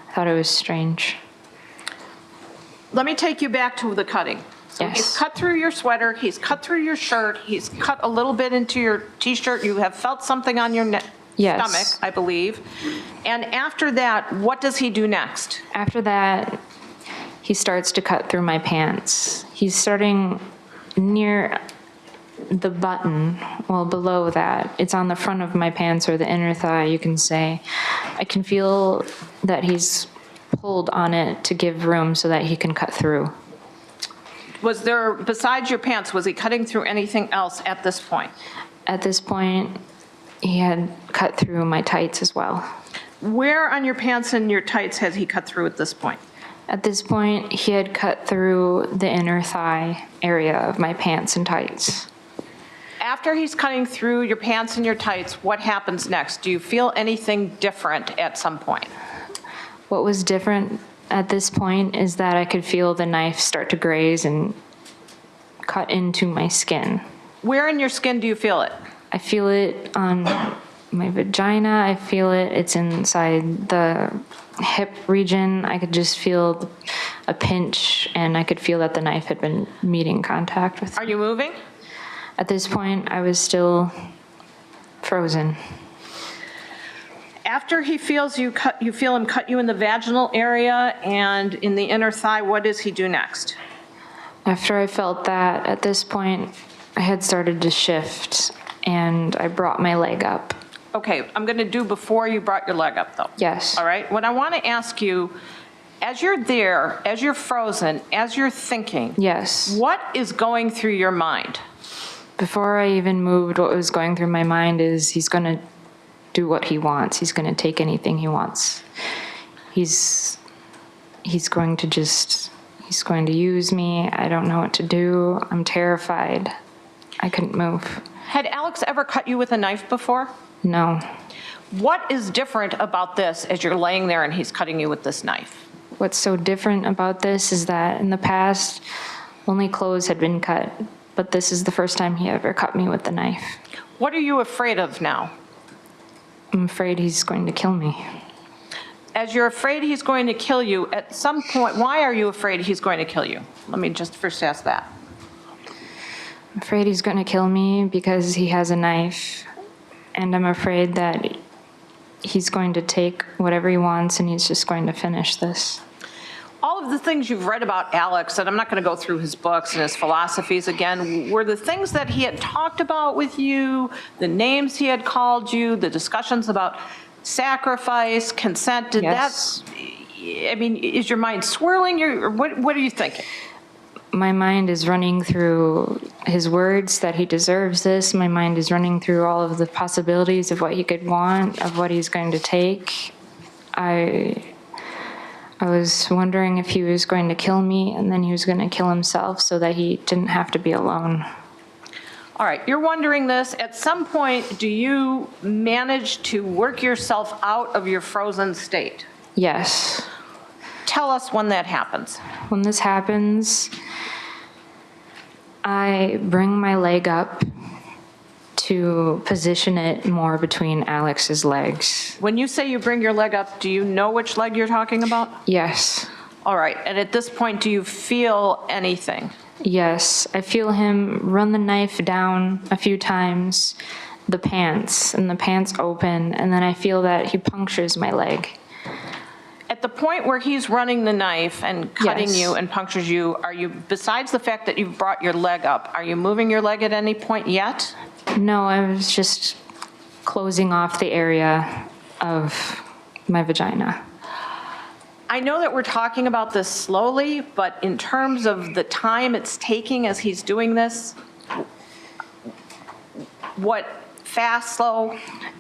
I thought it was strange. Let me take you back to the cutting. So Yes. He's cut through your sweater, he's cut through your shirt, he's cut a little bit into your t-shirt, you have felt something on your Yes. stomach, I believe. And after that, what does he do next? After that, he starts to cut through my pants. He's starting near the button, well, below that. It's on the front of my pants or the inner thigh, you can say. I can feel that he's pulled on it to give room so that he can cut through. Was there, besides your pants, was he cutting through anything else at this point? At this point, he had cut through my tights as well. Where on your pants and your tights has he cut through at this point? At this point, he had cut through the inner thigh area of my pants and tights. After he's cutting through your pants and your tights, what happens next? Do you feel anything different at some point? What was different at this point is that I could feel the knife start to graze and cut into my skin. Where in your skin do you feel it? I feel it on my vagina. I feel it. It's inside the hip region. I could just feel a pinch, and I could feel that the knife had been meeting contact with Are me. you moving? At this point, I was still frozen. After he feels you feel him cut you in the vaginal area and in the inner thigh, what does he do next? After I felt that, at this point, I had started to shift, and I brought my leg up. Okay, I'm going to do before you brought your leg up, though. Yes. All right? What I want to ask you, as you're there, as you're frozen, as you're thinking, Yes. what is going through your mind? Before I even moved, what was going through my mind is he's going to do what he wants. He's going to take anything he wants. He's going to use me. I don't know what to do. I'm terrified. I couldn't move. Had Alex ever cut you with a knife before? No. What is different about this as you're laying there and he's cutting you with this knife? What's so different about this is that in the past, only clothes had been cut, but this is the first time he ever cut me with the knife. What are you afraid of now? I'm afraid he's going to kill me. As you're afraid he's going to kill you, at some point, why are you afraid he's going to kill you? Let me just first ask that. I'm afraid he's going to kill me because he has a knife, and I'm afraid that he's going to take whatever he wants and he's just going to finish this. All of the things you've read about Alex, and I'm not going to go through his books and his philosophies again, were the things that he had talked about with you, the names he had called you, the discussions about sacrifice, consent, did Yes. that, I mean, is your mind swirling, or what are you thinking? My mind is running through his words that he deserves this. My mind is running through all of the possibilities of what he could want, of what he's going to take. I was wondering if he was going to kill me and then he was going to kill himself so that he didn't have to be alone. All right, you're wondering this. At some point, do you manage to work yourself out of your frozen state? Yes. Tell us when that happens. When this happens, I bring my leg up to position it more between Alex's legs. When you say you bring your leg up, do you know which leg you're talking about? Yes. All right, and at this point, do you feel anything? Yes, I feel him run the knife down a few times, the pants open, and then I feel that he punctures my leg. At the point where he's running the knife and cutting Yes. you and punctures you, are you, besides the fact that you've brought your leg up, are you moving your leg at any point yet? No, I was just closing off the area of my vagina. I know that we're talking about this slowly, but in terms of the time it's taking as he's doing this, what, fast, slow?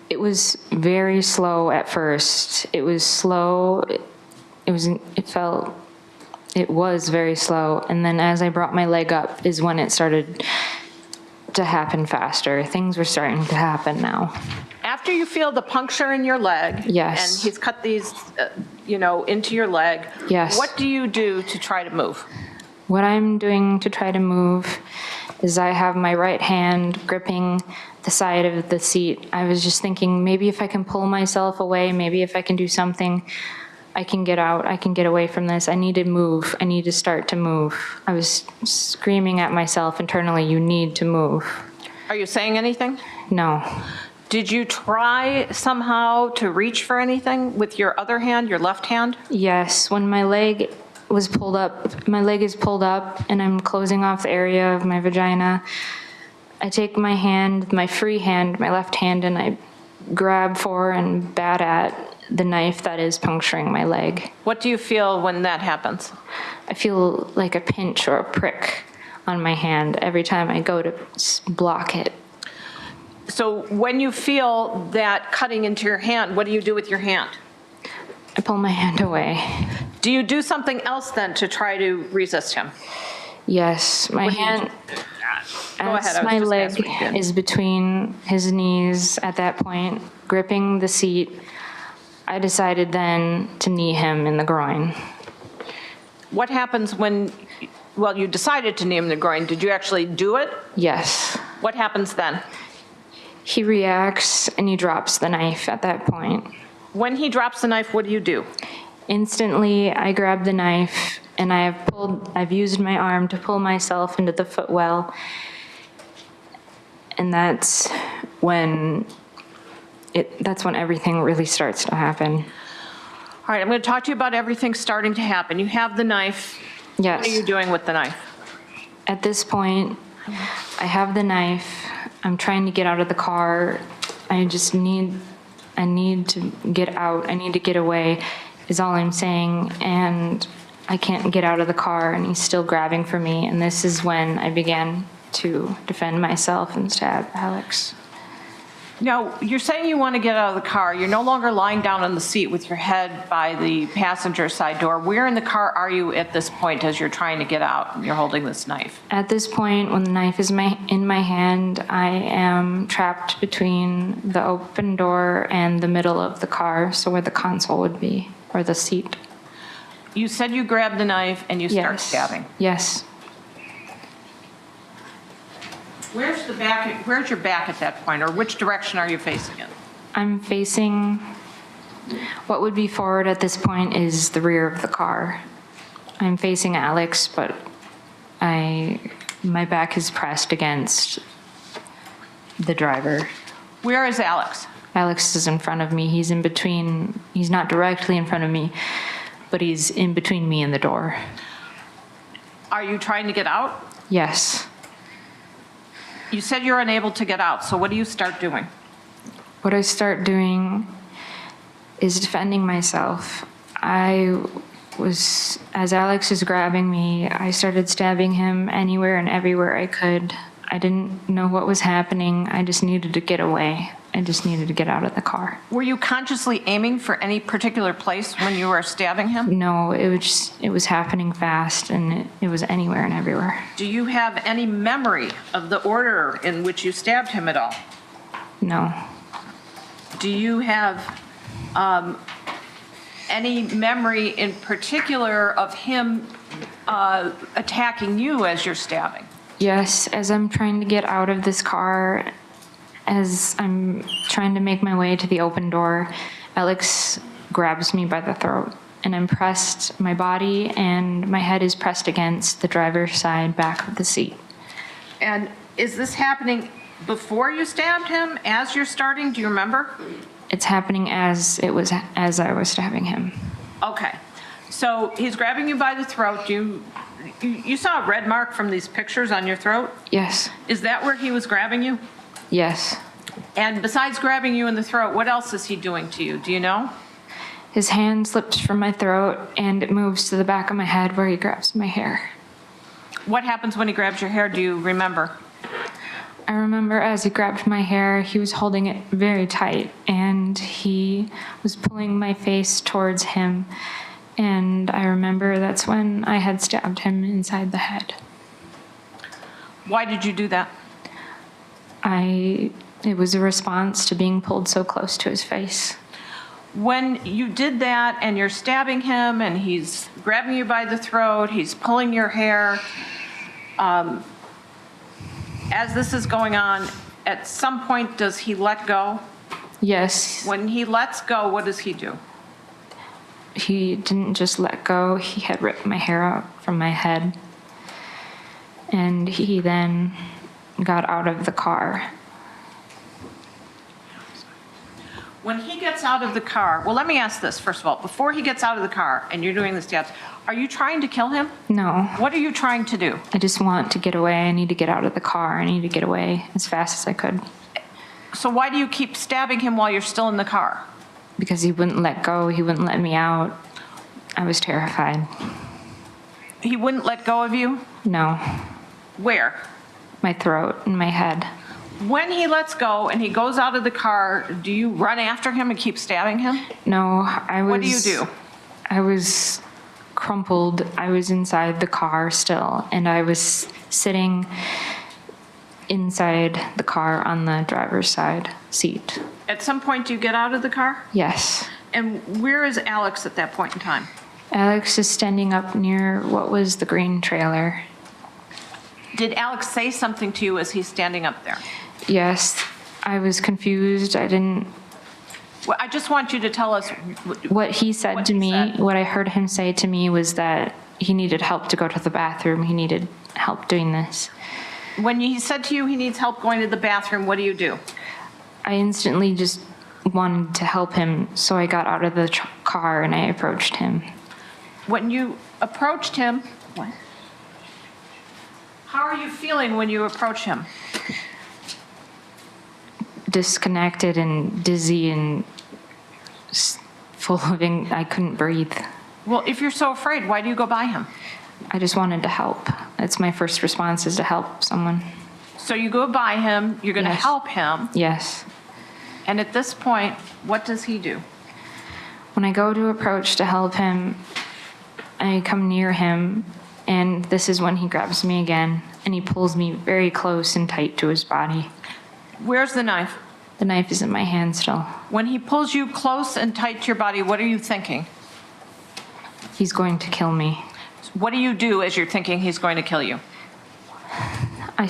It was very slow at first. It was slow. It was very slow. And then as I brought my leg up is when it started to happen faster. Things were starting to happen now. After you feel the puncture in your leg, Yes. and he's cut these, into your leg, Yes. what do you do to try to move? What I'm doing to try to move is I have my right hand gripping the side of the seat. I was just thinking, maybe if I can pull myself away, maybe if I can do something, I can get out, I can get away from this. I need to move. I need to start to move. I was screaming at myself internally, you need to move. Are you saying anything? No. Did you try somehow to reach for anything with your other hand, your left hand? Yes, when my leg was pulled up, my leg is pulled up and I'm closing off the area of my vagina. I take my hand, my free hand, my left hand, and I grab for and bat at the knife that is puncturing my leg. What do you feel when that happens? I feel like a pinch or a prick on my hand every time I go to block it. So when you feel that cutting into your hand, what do you do with your hand? I pull my hand away. Do you do something else then to try to resist him? Yes, my What do you hand, Go ahead, as I was my just leg asking what you did. is between his knees at that point, gripping the seat, I decided then to knee him in the groin. What happens when, well, you decided to knee him in the groin. Did you actually do it? Yes. What happens then? He reacts and he drops the knife at that point. When he drops the knife, what do you do? Instantly, I grab the knife and I've used my arm to pull myself into the footwell. And that's when everything really starts to happen. All right, I'm going to talk to you about everything starting to happen. You have the knife. Yes. What are you doing with the knife? At this point, I have the knife. I'm trying to get out of the car. I need to get out. I need to get away, is all I'm saying. And I can't get out of the car, and he's still grabbing for me. And this is when I began to defend myself and stab Alex. Now, you're saying you want to get out of the car. You're no longer lying down on the seat with your head by the passenger side door. Where in the car are you at this point as you're trying to get out and you're holding this knife? At this point, when the knife is in my hand, I am trapped between the open door and the middle of the car, so where the console would be, or the seat. You said you grabbed the knife and you start Yes. stabbing. Yes. Where's your back at that point, or which direction are you facing it? I'm facing, what would be forward at this point is the rear of the car. I'm facing Alex, but my back is pressed against the driver. Where is Alex? Alex is in front of me. He's in between, he's not directly in front of me, but he's in between me and the door. Are you trying to get out? Yes. You said you're unable to get out, so what do you start doing? What I start doing is defending myself. As Alex was grabbing me, I started stabbing him anywhere and everywhere I could. I didn't know what was happening. I just needed to get away. I just needed to get out of the car. Were you consciously aiming for any particular place when you were stabbing him? No, it was happening fast, and it was anywhere and everywhere. Do you have any memory of the order in which you stabbed him at all? No. Do you have any memory in particular of him attacking you as you're stabbing? Yes, as I'm trying to get out of this car, as I'm trying to make my way to the open door, Alex grabs me by the throat, and I'm pressed, my body and my head is pressed against the driver's side back of the seat. And is this happening before you stabbed him, as you're starting? Do you remember? It's happening as I was stabbing him. Okay. So he's grabbing you by the throat. You saw a red mark from these pictures on your throat? Yes. Is that where he was grabbing you? Yes. And besides grabbing you in the throat, what else is he doing to you? Do you know? His hand slips from my throat and it moves to the back of my head where he grabs my hair. What happens when he grabs your hair? Do you remember? I remember as he grabbed my hair, he was holding it very tight and he was pulling my face towards him. And I remember that's when I had stabbed him inside the head. Why did you do that? It was a response to being pulled so close to his face. When you did that and you're stabbing him and he's grabbing you by the throat, he's pulling your hair, as this is going on, at some point does he let go? Yes. When he lets go, what does he do? He didn't just let go, he had ripped my hair out from my head. And he then got out of the car. When he gets out of the car, well, let me ask this, first of all. Before he gets out of the car and you're doing the stabs, are you trying to kill him? No. What are you trying to do? I just want to get away. I need to get out of the car. I need to get away as fast as I could. So why do you keep stabbing him while you're still in the car? Because he wouldn't let go. He wouldn't let me out. I was terrified. He wouldn't let go of you? No. Where? My throat and my head. When he lets go and he goes out of the car, do you run after him and keep stabbing him? No, I was... What do you do? I was crumpled. I was inside the car still, and I was sitting inside the car on the driver's side seat. At some point, do you get out of the car? Yes. And where is Alex at that point in time? Alex is standing up near what was the green trailer. Did Alex say something to you as he's standing up there? Yes. I was confused. I didn't... Well, I just want you to tell us what he said to me. What I heard him say to me was that he needed help to go to the bathroom. He needed help doing this. When he said to you he needs help going to the bathroom, what do? I instantly just wanted to help him, so I got out of the car and I approached him. When you approached him, what? How are you feeling when you approach him? Disconnected and dizzy and full of, I couldn't breathe. Well, if you're so afraid, why do you go by him? I just wanted to help. That's my first response, is to help someone. So you go by him, you're going to help him. Yes. And at this point, what does he do? When I go to approach to help him, I come near him, and this is when he grabs me again, and he pulls me very close and tight to his body. Where's the knife? The knife is in my hand still. When he pulls you close and tight to your body, what are you thinking? He's going to kill me. What do you do as you're thinking he's going to kill you? I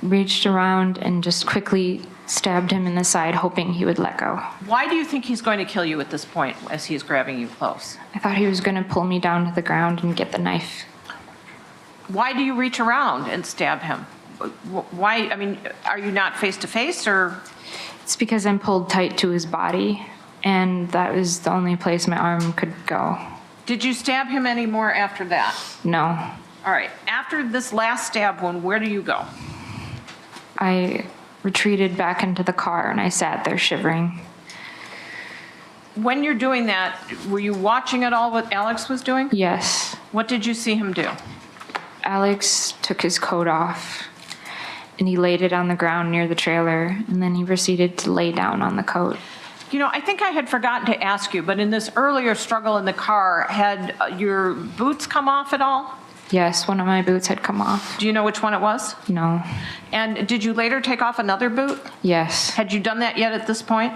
reached around and just quickly stabbed him in the side, hoping he would let go. Why do you think he's going to kill you at this point as he's grabbing you close? I thought he was going to pull me down to the ground and get the knife. Why do you reach around and stab him? Why? I mean, are you not face to face or? It's because I'm pulled tight to his body, and that was the only place my arm could go. Did you stab him anymore after that? No. All right, after this last stab wound, where do you go? I retreated back into the car and I sat there shivering. When you're doing that, were you watching at all what Alex was doing? Yes. What did you see him do? Alex took his coat off and he laid it on the ground near the trailer, and then he proceeded to lay down on the coat. You know, I think I had forgotten to ask you, but in this earlier struggle in the car, had your boots come off at all? Yes, one of my boots had come off. Do you know which one it was? No. And did you later take off another boot? Yes. Had you done that yet at this point?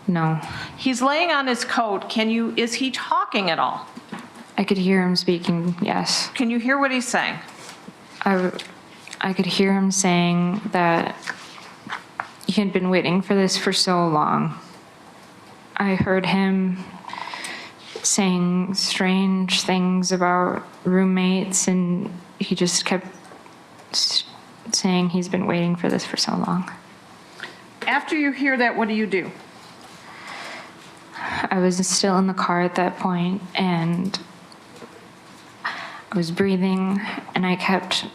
No. He's laying on his coat. Is he talking at all? I could hear him speaking, yes. Can you hear what he's saying? I could hear him saying that he had been waiting for this for so long. I heard him saying strange things about roommates, and he just kept saying he's been waiting for this for so long. After you hear that, what do you do? I was still in the car at that point, and I was breathing, and I kept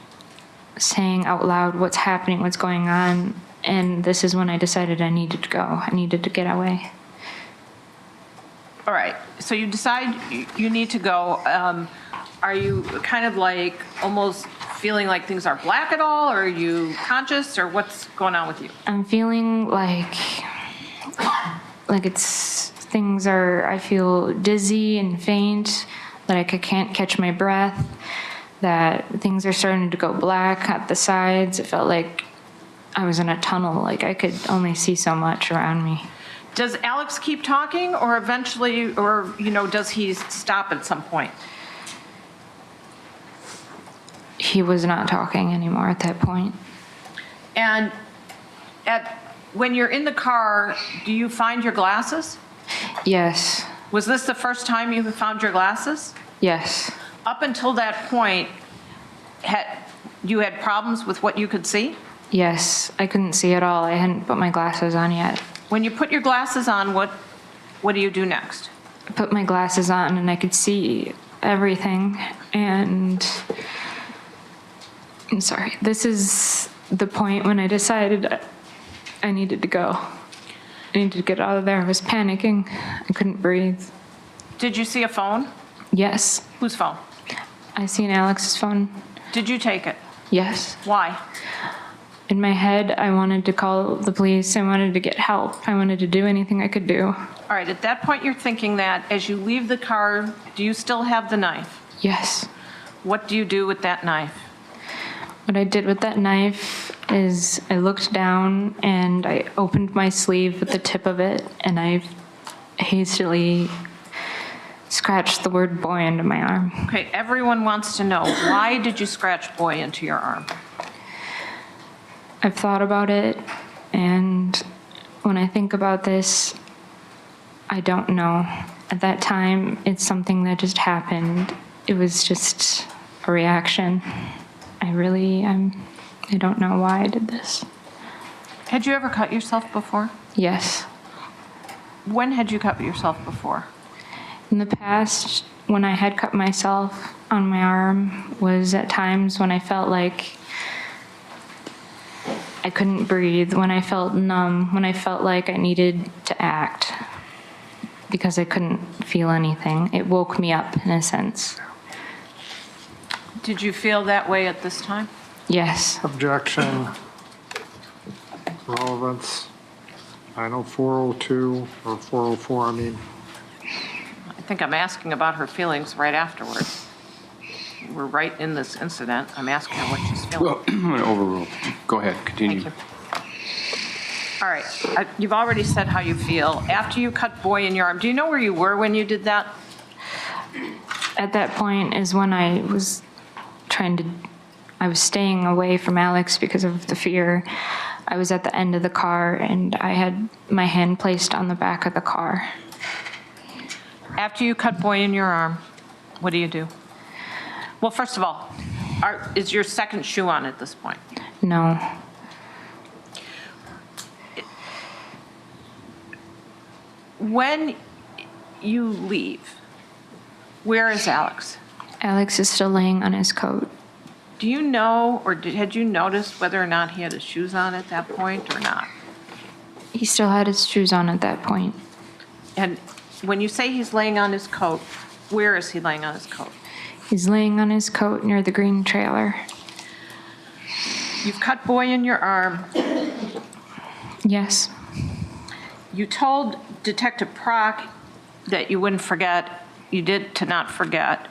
saying out loud, what's happening, what's going on, and this is when I decided I needed to go. I needed to get away. All right, so you decide you need to go. Are you kind of like almost feeling like things are black at all, or are you conscious, or what's going on with you? I'm feeling like I feel dizzy and faint, that I can't catch my breath, that things are starting to go black at the sides. It felt like I was in a tunnel, like I could only see so much around me. Does Alex keep talking, or eventually, or, does he stop at some point? He was not talking anymore at that point. And when you're in the car, do you find your glasses? Yes. Was this the first time you found your glasses? Yes. Up until that point, you had problems with what you could see? Yes. I couldn't see at all. I hadn't put my glasses on yet. When you put your glasses on, what do you do next? I put my glasses on and I could see everything. And I'm sorry. This is the point when I decided I needed to go. I needed to get out of there. I was panicking. I couldn't breathe. Did you see a phone? Yes. Whose phone? I seen Alex's phone. Did you take it? Yes. Why? In my head, I wanted to call the police. I wanted to get help. I wanted to do anything I could do. All right, at that point, you're thinking that as you leave the car, do you still have the knife? Yes. What do you do with that knife? What I did with that knife is I looked down and I opened my sleeve with the tip of it, and I hastily scratched the word boy into my arm. Okay, everyone wants to know, why did you scratch boy into your arm? I've thought about it, and when I think about this, I don't know. At that time, it's something that just happened. It was just a reaction. I don't know why I did this. Had you ever cut yourself before? Yes. When had you cut yourself before? In the past, when I had cut myself on my arm was at times when I felt like I couldn't breathe, when I felt numb, when I felt like I needed to act because I couldn't feel anything. It woke me up in a sense. Did you feel that way at this time? Yes. Objection. Relevance. I know 402 or 404, I mean. I think I'm asking about her feelings right afterwards. We're right in this incident. I'm asking her what she's feeling. Well, I'm going to overrule. Go ahead, continue. Thank you. All right, you've already said how you feel. After you cut boy in your arm, do you know where you were when you did that? At that point is when I was staying away from Alex because of the fear. I was at the end of the car and I had my hand placed on the back of the car. After you cut boy in your arm, what do you do? Well, first of all, is your second shoe on at this point? No. When you leave, where is Alex? Alex is still laying on his coat. Do you know, or had you noticed whether or not he had his shoes on at that point or not? He still had his shoes on at that point. And when you say he's laying on his coat, where is he laying on his coat? He's laying on his coat near the green trailer. You've cut Boy in your arm. Yes. You told Detective Prock that you wouldn't forget. You did to not forget.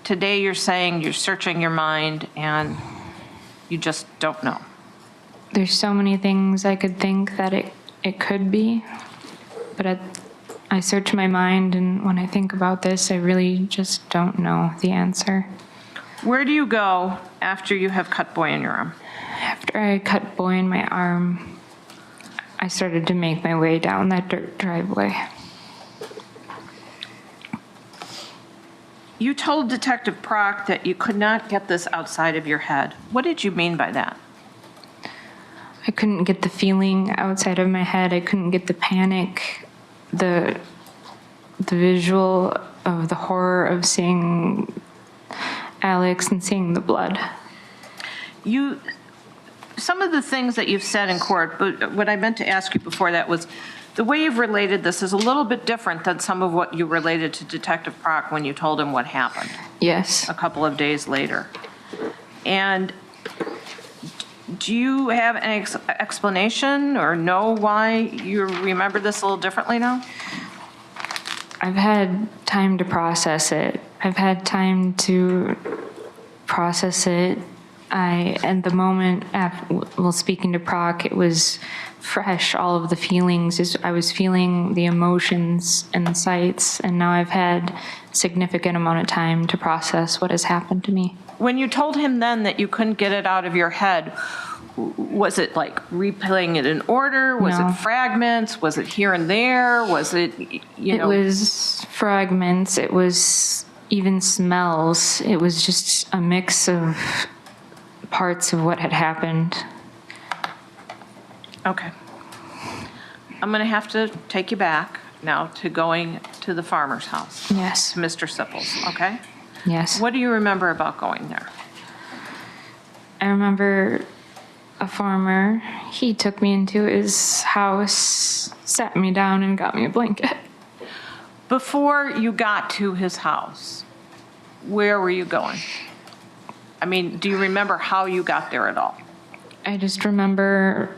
Today you're saying you're searching your mind and you just don't know. There's so many things I could think that it could be, but I search my mind, and when I think about this, I really just don't know the answer. Where do you go after you have cut Boy in your arm? After I cut Boy in my arm, I started to make my way down that dirt driveway. You told Detective Prock that you could not get this outside of your head. What did you mean by that? I couldn't get the feeling outside of my head. I couldn't get the panic, the visual of the horror of seeing Alex and seeing the blood. Some of the things that you've said in court, but what I meant to ask you before that was, the way you've related this is a little bit different than some of what you related to Detective Prock when you told him what happened Yes. a couple of days later. And do you have any explanation or know why you remember this a little differently now? I've had time to process it. I've had time to process it. And the moment, while speaking to Proc, it was fresh, all of the feelings. I was feeling the emotions and the sights, and now I've had a significant amount of time to process what has happened to me. When you told him then that you couldn't get it out of your head, was it like replaying it in order? Was No. it fragments? Was it here and there? Was it, It was fragments. It was even smells. It was just a mix of parts of what had happened. Okay. I'm going to have to take you back now to going to the farmer's house, Yes. to Mr. Sipple's, okay? Yes. What do you remember about going there? I remember a farmer. He took me into his house, sat me down, and got me a blanket. Before you got to his house, where were you going? I mean, do you remember how you got there at all? I just remember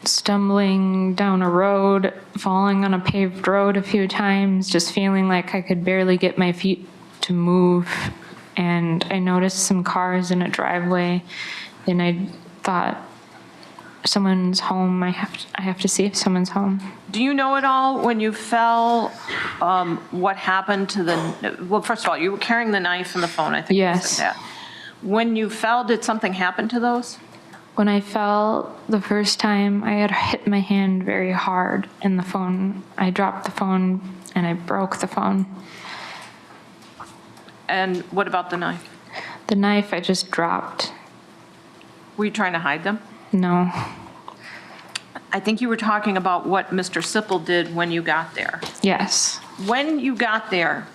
stumbling down a road, falling on a paved road a few times, just feeling like I could barely get my feet to move. And I noticed some cars in a driveway, and I thought, someone's home. I have to see if someone's home. Do you know at all when you fell, what happened to the, well, first of all, you were carrying the knife and the phone, I think you Yes. said that. When you fell, did something happen to those? When I fell the first time, I had hit my hand very hard, and the phone, I dropped the phone and I broke the phone. And what about the knife? The knife I just dropped. Were you trying to hide them? No. I think you were talking about what Mr. Sipple did when you got there. Yes. When you got there,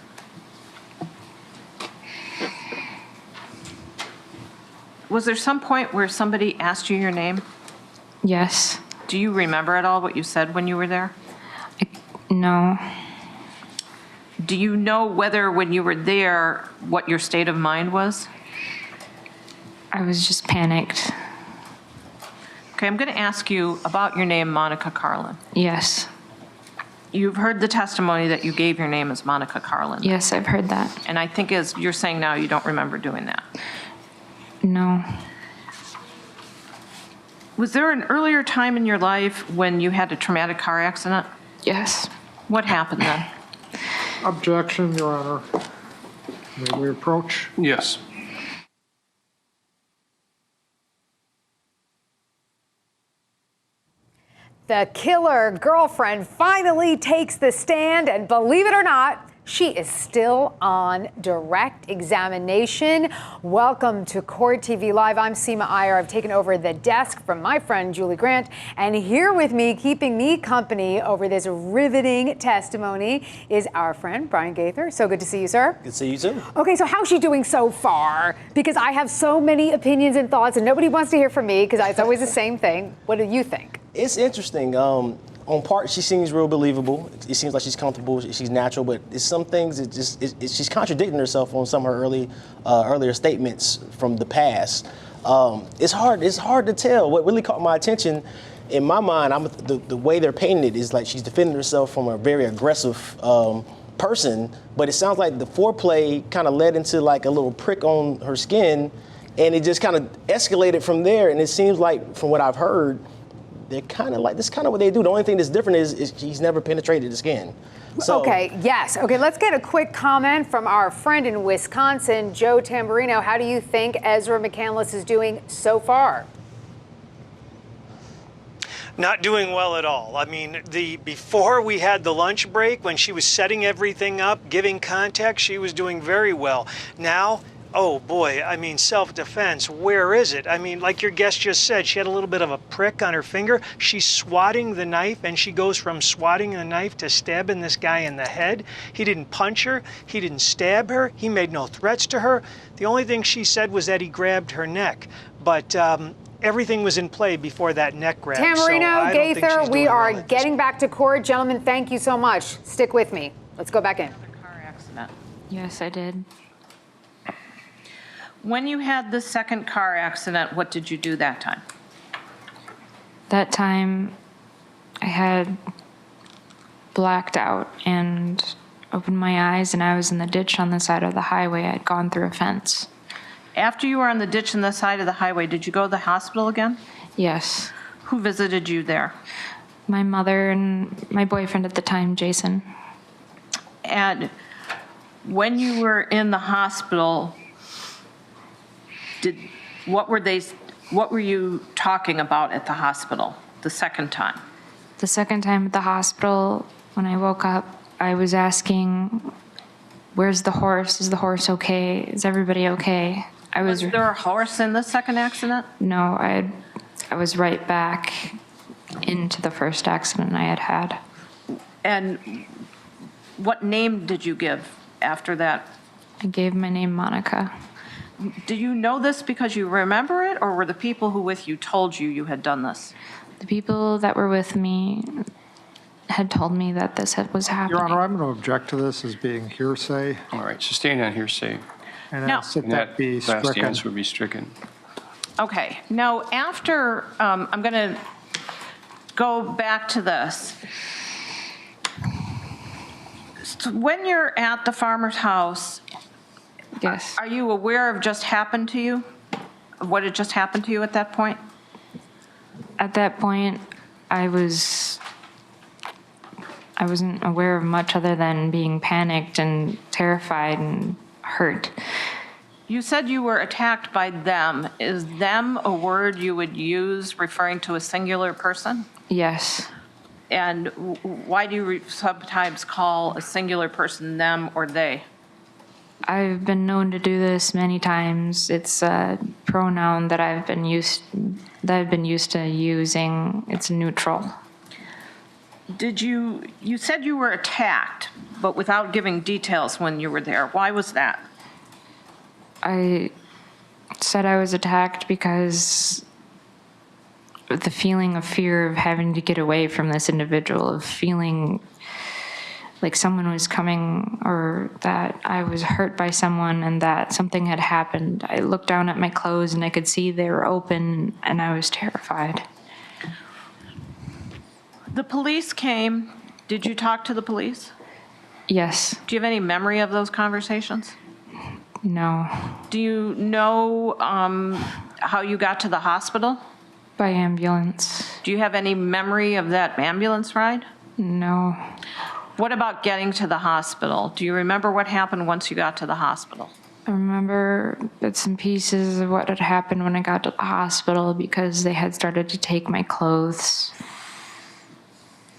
was there some point where somebody asked you your name? Yes. Do you remember at all what you said when you were there? No. Do you know whether when you were there, what your state of mind was? I was just panicked. Okay, I'm going to ask you about your name, Monica Carlin. Yes. You've heard the testimony that you gave your name as Monica Carlin. Yes, I've heard that. And I think as you're saying now, you don't remember doing that. No. Was there an earlier time in your life when you had a traumatic car accident? Yes. What happened then? Objection, Your Honor. May we approach? Yes. The killer girlfriend finally takes the stand, and believe it or not, She is still on direct examination. Welcome to Court TV Live. I'm Seema Iyer. I've taken over the desk from my friend Julie Grant. And here with me, keeping me company over this riveting testimony, is our friend Brian Gaither. So good to see you, sir. Good to see you too. Okay, so how's she doing so far? Because I have so many opinions and thoughts, and nobody wants to hear from me because it's always the same thing. What do you think? It's interesting. On part, she seems real believable. It seems like she's comfortable, she's natural, but it's some things, she's contradicting herself on some of her earlier statements from the past. It's hard to tell. What really caught my attention, in my mind, the way they're painting it is like she's defending herself from a very aggressive person, but it sounds like the foreplay kind of led into like a little prick on her skin, and it just kind of escalated from there, and it seems like, from what I've heard, they're kind of like, this is kind of what they do. The only thing that's different is he's never penetrated the skin. So, okay, yes. Okay, let's get a quick comment from our friend in Wisconsin, Joe Tamburino. How do you think Ezra McCandless is doing so far? Not doing well at all. I mean, before we had the lunch break, when she was setting everything up, giving context, she was doing very well. Now, oh boy, I mean, self-defense, where is it? I mean, like your guest just said, she had a little bit of a prick on her finger. She's swatting the knife, and she goes from swatting the knife to stabbing this guy in the head. He didn't punch her. He didn't stab her. He made no threats to her. The only thing she said was that he grabbed her neck. But everything was in play before that neck grab. Tamburino, so Gaither, we are getting back to court. Gentlemen, thank you so much. Stick with me. Let's go back in. Car accident. Yes, I did. When you had the second car accident, what did you do that time? That time, I had blacked out and opened my eyes, and I was in the ditch on the side of the highway. I'd gone through a fence. After you were on the ditch on the side of the highway, did you go to the hospital again? Yes. Who visited you there? My mother and my boyfriend at the time, Jason. And when you were in the hospital, what were you talking about at the hospital the second time? The second time at the hospital, when I woke up, I was asking, where's the horse? Is the horse okay? Is everybody okay? Was there a horse in the second accident? No, I was right back into the first accident I had had. And what name did you give after that? I gave my name Monica. Do you know this because you remember it, or were the people who with you told you you had done this? The people that were with me had told me that this was happening. Your Honor, I'm going to object to this as being hearsay, All right, sustain on hearsay. and No. ask that And that be last stricken. answer would be stricken. Okay, now after, I'm going to go back to this. So when you're at the farmer's house, Yes. are you aware of just happened to you? Of what had just happened to you at that point? At that point, I wasn't aware of much other than being panicked and terrified and hurt. You said you were attacked by them. Is them a word you would use referring to a singular person? Yes. And why do you sometimes call a singular person them or they? I've been known to do this many times. It's a pronoun that I've been used to using. It's neutral. You said you were attacked, but without giving details when you were there. Why was that? I said I was attacked because of the feeling of fear of having to get away from this individual, of feeling like someone was coming, or that I was hurt by someone and that something had happened. I looked down at my clothes and I could see they were open, and I was terrified. The police came. Did you talk to the police? Yes. Do you have any memory of those conversations? No. Do you know how you got to the hospital? By ambulance. Do you have any memory of that ambulance ride? No. What about getting to the hospital? Do you remember what happened once you got to the hospital? I remember bits and pieces of what had happened when I got to the hospital because they had started to take my clothes.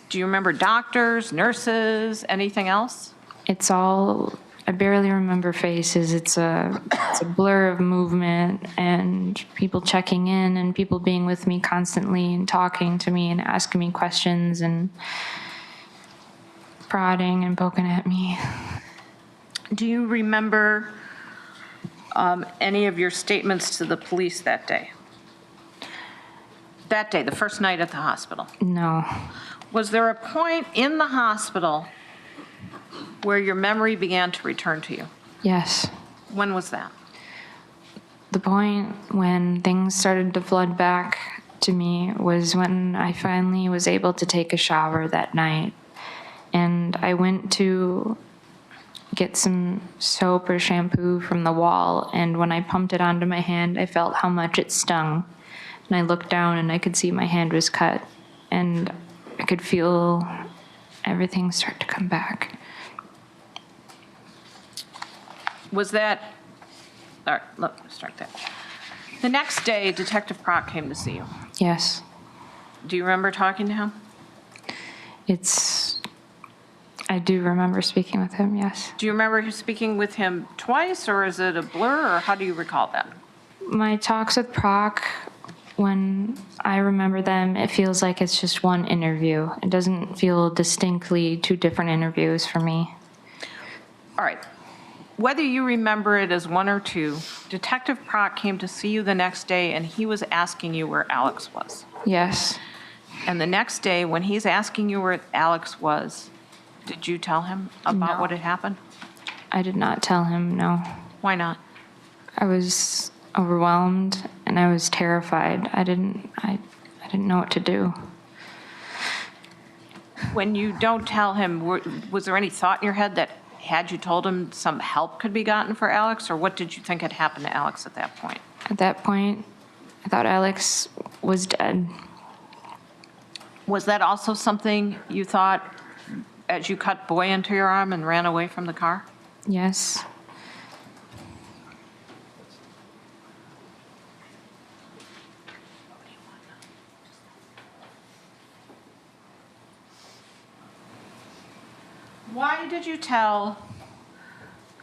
Do you remember doctors, nurses, anything else? it's all, I barely remember faces. It's a blur of movement and people checking in and people being with me constantly and talking to me and asking me questions and prodding and poking at me. Do you remember any of your statements to the police that day? That day, the first night at the hospital? No. Was there a point in the hospital where your memory began to return to you? Yes. When was that? The point when things started to flood back to me was when I finally was able to take a shower that night. And I went to get some soap or shampoo from the wall, and when I pumped it onto my hand, I felt how much it stung. And I looked down and I could see my hand was cut, and I could feel everything start to come back. Was that, all right, let's start that. The next day, Detective Prock came to see you. Yes. Do you remember talking to him? I do remember speaking with him, yes. Do you remember speaking with him twice, or is it a blur, or how do you recall that? My talks with Proc, when I remember them, it feels like it's just one interview. It doesn't feel distinctly two different interviews for me. All right. Whether you remember it as one or two, Detective Prock came to see you the next day, and he was asking you where Alex was. Yes. And the next day, when he's asking you where Alex was, did you tell him about No. what had happened? I did not tell him, no. Why not? I was overwhelmed and I was terrified. I didn't know what to do. When you don't tell him, was there any thought in your head that had you told him some help could be gotten for Alex, or what did you think had happened to Alex at that point? At that point, I thought Alex was dead. Was that also something you thought as you cut Boy into your arm and ran away from the car? Yes. Why did you tell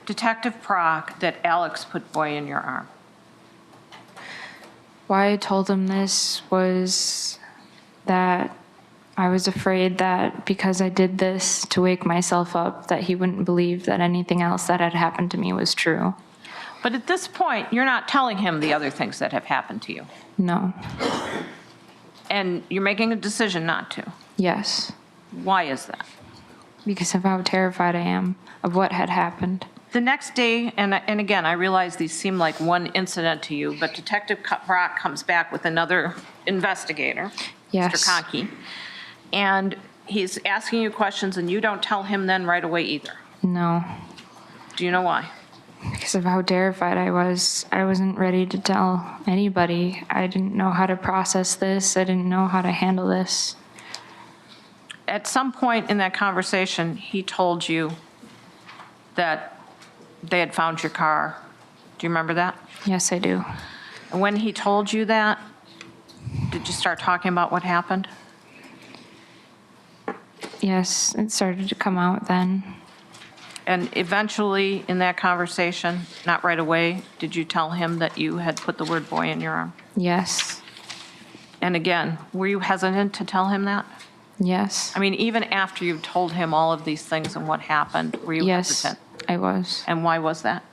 Detective Prock that Alex put Boy in your arm? Why I told him this was that I was afraid that because I did this to wake myself up, that he wouldn't believe that anything else that had happened to me was true. But at this point, you're not telling him the other things that have happened to you. No. And you're making a decision not to. Yes. Why is that? Because of how terrified I am of what had happened. The next day, and again, I realize these seem like one incident to you, but Detective Prock comes back with another investigator, Yes. Mr. Conkey, and he's asking you questions, and you don't tell him then right away either. No. Do you know why? Because of how terrified I was. I wasn't ready to tell anybody. I didn't know how to process this. I didn't know how to handle this. At some point in that conversation, he told you that they had found your car. Do you remember that? Yes, I do. And when he told you that, did you start talking about what happened? Yes, it started to come out then. And eventually, in that conversation, not right away, did you tell him that you had put the word boy in your arm? Yes. And again, were you hesitant to tell him that? Yes. I mean, even after you told him all of these things and what happened, were you Yes, hesitant? I was. And why was that?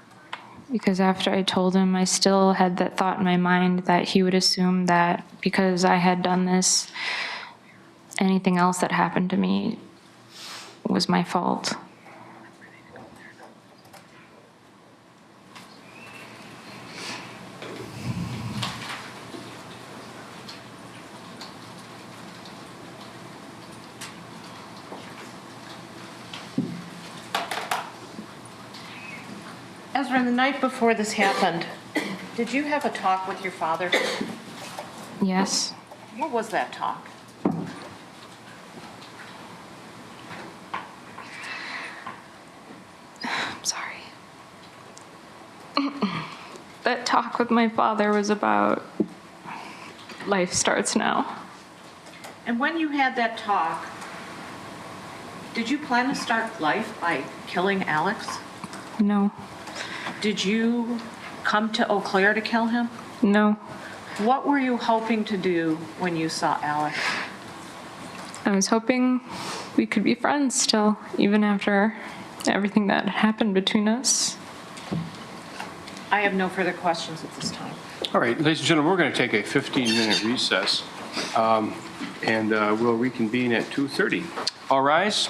Because after I told him, I still had that thought in my mind that he would assume that because I had done this, anything else that happened to me was my fault. Ezra, the night before this happened, did you have a talk with your father? Yes. What was that talk? I'm sorry. That talk with my father was about life starts now. And when you had that talk, Did you plan to start life by killing Alex? No. Did you come to Eau Claire to kill him? No. What were you hoping to do when you saw Alex? I was hoping we could be friends still, even after everything that happened between us. I have no further questions at this time. All right, ladies and gentlemen, we're going to take a 15-minute recess, and we'll reconvene at 2:30. All rise.